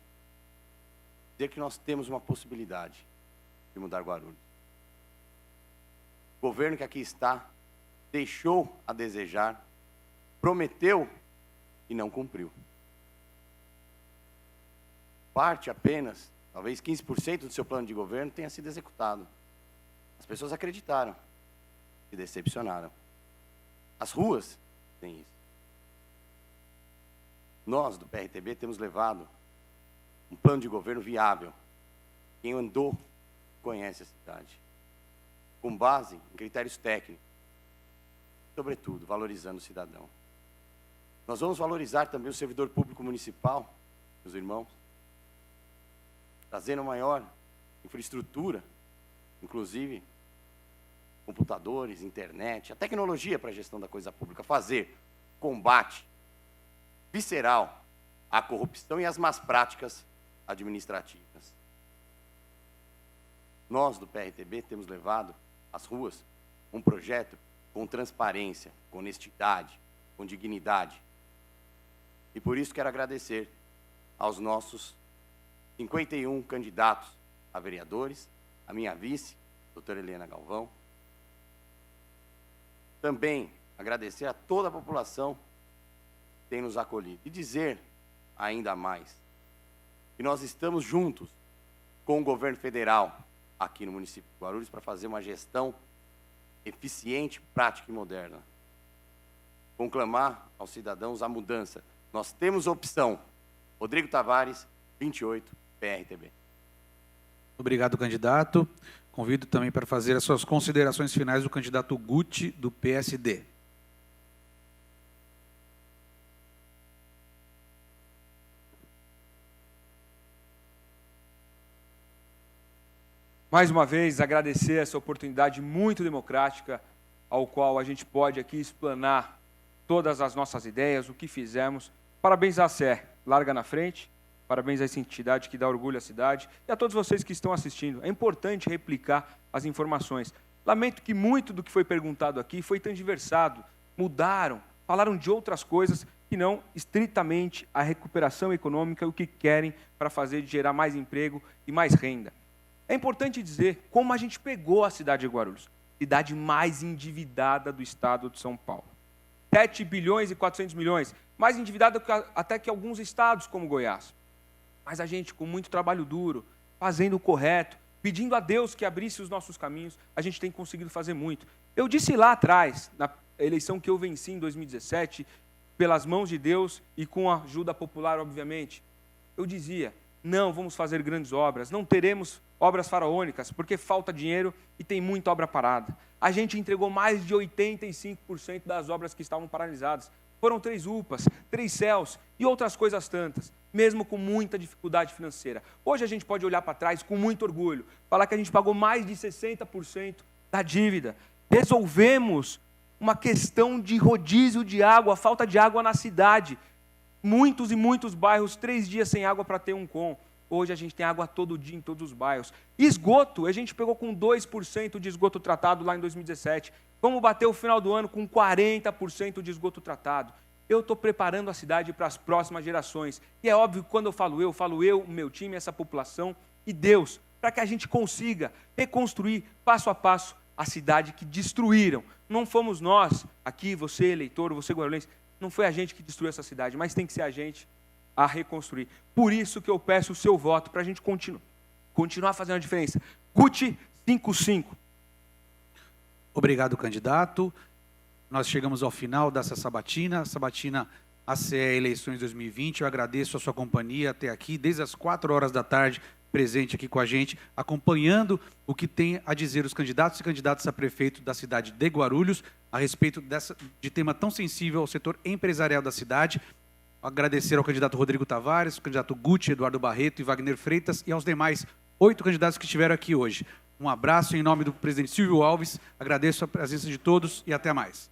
dizer que nós temos uma possibilidade de mudar Guarulhos. O governo que aqui está deixou a desejar, prometeu e não cumpriu. Parte apenas, talvez 15% do seu plano de governo tenha sido executado. As pessoas acreditaram, se decepcionaram. As ruas têm isso. Nós, do PRTB, temos levado um plano de governo viável. Quem andou conhece a cidade. Com base em critérios técnicos, sobretudo, valorizando o cidadão. Nós vamos valorizar também o servidor público municipal, meus irmãos, trazendo maior infraestrutura, inclusive computadores, internet, a tecnologia para a gestão da coisa pública, fazer combate visceral à corrupção e às más práticas administrativas. Nós, do PRTB, temos levado às ruas um projeto com transparência, com honestidade, com dignidade. E por isso quero agradecer aos nossos 51 candidatos a vereadores, a minha vice, doutora Helena Galvão. Também agradecer a toda a população que tem nos acolhido. E dizer ainda mais que nós estamos juntos com o governo federal aqui no município de Guarulhos para fazer uma gestão eficiente, prática e moderna. Conclamar aos cidadãos a mudança. Nós temos opção. Rodrigo Tavares, 28, PRTB. Obrigado, candidato. Convido também para fazer as suas considerações finais o candidato Guti, do PSD. Mais uma vez, agradecer essa oportunidade muito democrática, ao qual a gente pode aqui explanar todas as nossas ideias, o que fizemos. Parabéns à CE, larga na frente. Parabéns a essa entidade que dá orgulho à cidade e a todos vocês que estão assistindo. É importante replicar as informações. Lamento que muito do que foi perguntado aqui foi transversado, mudaram, falaram de outras coisas que não estritamente a recuperação econômica, o que querem para fazer de gerar mais emprego e mais renda. É importante dizer como a gente pegou a cidade de Guarulhos, cidade mais endividada do estado de São Paulo. 7 bilhões e 400 milhões, mais endividada até que alguns estados como Goiás. Mas a gente, com muito trabalho duro, fazendo o correto, pedindo a Deus que abrisse os nossos caminhos, a gente tem conseguido fazer muito. Eu disse lá atrás, na eleição que eu venci em 2017, pelas mãos de Deus e com a ajuda popular, obviamente, eu dizia, não vamos fazer grandes obras, não teremos obras faraônicas, porque falta dinheiro e tem muita obra parada. A gente entregou mais de 85% das obras que estavam paralisadas. Foram 3 UPAs, 3 CELs e outras coisas tantas, mesmo com muita dificuldade financeira. Hoje a gente pode olhar para trás com muito orgulho, falar que a gente pagou mais de 60% da dívida. Resolvemos uma questão de rodízio de água, falta de água na cidade. Muitos e muitos bairros, 3 dias sem água para ter um com. Hoje a gente tem água todo dia em todos os bairros. Esgoto, a gente pegou com 2% de esgoto tratado lá em 2017. Vamos bater o final do ano com 40% de esgoto tratado. Eu estou preparando a cidade para as próximas gerações. E é óbvio que quando eu, o meu time, essa população e Deus, para que a gente consiga reconstruir passo a passo a cidade que destruíram. Não fomos nós, aqui, você eleitor, você guarulhense, não foi a gente que destruiu essa cidade, mas tem que ser a gente a reconstruir. Por isso que eu peço o seu voto, para a gente continuar fazendo a diferença. Guti 55. Obrigado, candidato. Nós chegamos ao final dessa sabatina, ACE Eleições 2020. Eu agradeço a sua companhia até aqui, desde as 4 horas da tarde, presente aqui com a gente, acompanhando o que tem a dizer os candidatos e candidatas a prefeito da cidade de Guarulhos, a respeito de tema tão sensível ao setor empresarial da cidade. Agradecer ao candidato Rodrigo Tavares, ao candidato Guti, Eduardo Barreto e Wagner Freitas e aos demais 8 candidatos que estiveram aqui hoje. Um abraço em nome do presidente Silvio Alves, agradeço a presença de todos e até mais.